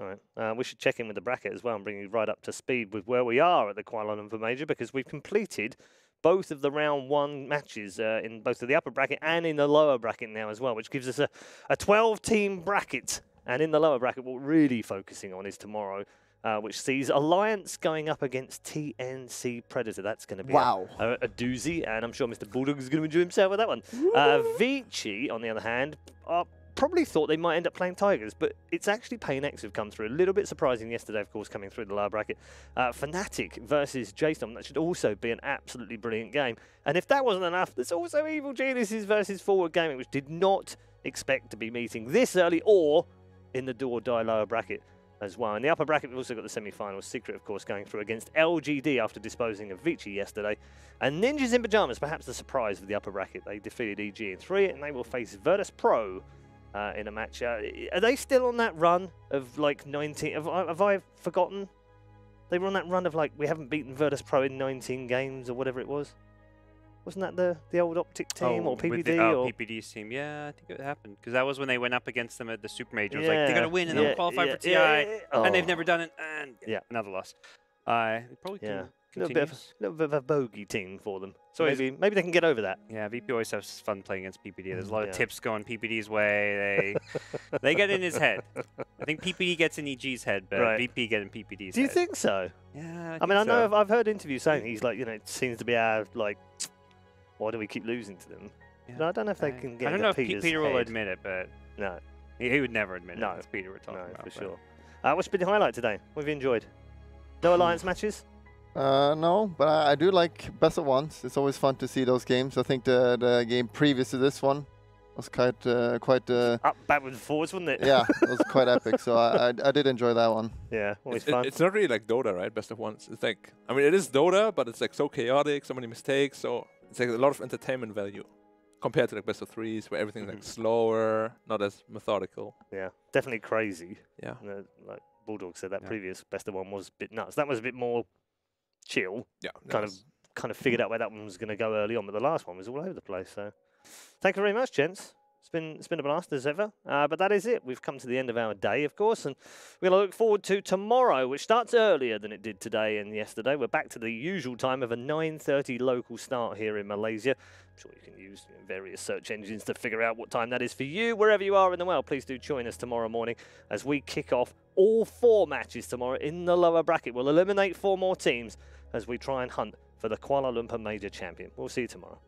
All right. We should check in with the bracket as well and bring you right up to speed with where we are at the Kuala Lumpur Major, because we've completed both of the round 1 matches in both of the upper bracket and in the lower bracket now as well, which gives us a 12-team bracket. And in the lower bracket, what we're really focusing on is tomorrow, which sees Alliance going up against TNC Predator. That's going to be a doozy, and I'm sure Mr. Bulldog is going to enjoy himself with that one. Vici, on the other hand, probably thought they might end up playing Tigers, but it's actually Paynex who've come through. A little bit surprising yesterday, of course, coming through the lower bracket. Fnatic versus J-Storm. That should also be an absolutely brilliant game. And if that wasn't enough, there's also Evil Geniuses versus Forward Gaming, which did not expect to be meeting this early or in the do or die lower bracket. as well. In the upper bracket, we've also got the semi-finals. Secret, of course, going through against LGD after disposing of Vici yesterday. And Ninjas in Pyjamas, perhaps the surprise of the upper bracket. They defeated EG in 3, and they will face Virtus Pro in a match. Are they still on that run of like 19? Have I forgotten? They were on that run of like, we haven't beaten Virtus Pro in 19 games or whatever it was. Wasn't that the old Optic team or PPD? Or PPD's team, yeah, I think it happened. Because that was when they went up agast them at the Super Major. It was like, they're going to win and they'll qualify for TI. And they've never done it. And another loss. Probably a little bit of a bogey team for them. So maybe they can get over that. Yeah, VP always has fun playing against PPD. There's a lot of tips going PPD's way. They get in his head. I think PPD gets in EG's head, but VP get in PPD's head. Do you think so? Yeah, I mean, I know I've heard interviews saying he's like, it seems to be our, like, why do we keep losing to them? Yeah. But I don't know if they can get. I don't know if Peter will admit it, but no, he would never admit it. It's Peter we're talking about. For sure. What's been the highlight today? What have you enjoyed? No Alliance matches? No, but I do like best of ones. It's always fun to see those games. I think the game previous to this one was quite up, backwards, forwards, wasn't it? Yeah, it was quite epic. So I did enjoy that one. Yeah, always fun. It's not really like Dota, right? Best of ones. It's like, I mean, it is Dota, but it's like so chaotic, so many mistakes. So it's like a lot of entertainment value compared to like best of threes, where everything's like slower, not as methodical. Yeah, definitely crazy. Yeah, like Bulldog said, that previous best of one was a bit nuts. That was a bit more chill. Yeah, kind of figured out where that one was going to go early on, but the last one was all over the place. So, thank you very much, gents. It's been a blast as ever. But that is it. We've come to the end of our day, of course, and we're going to look forward to tomorrow, which starts earlier than it did today and yesterday. We're back to the usual time of a 9:30 local start here in Malaysia. I'm sure you can use various search engines to figure out what time that is for you. Wherever you are in the world, please do join us tomorrow morning as we kick off all 4 matches tomorrow in the lower bracket. We'll eliminate 4 more teams as we try and hunt for the Kuala Lumpur Major champion. We'll see you tomorrow.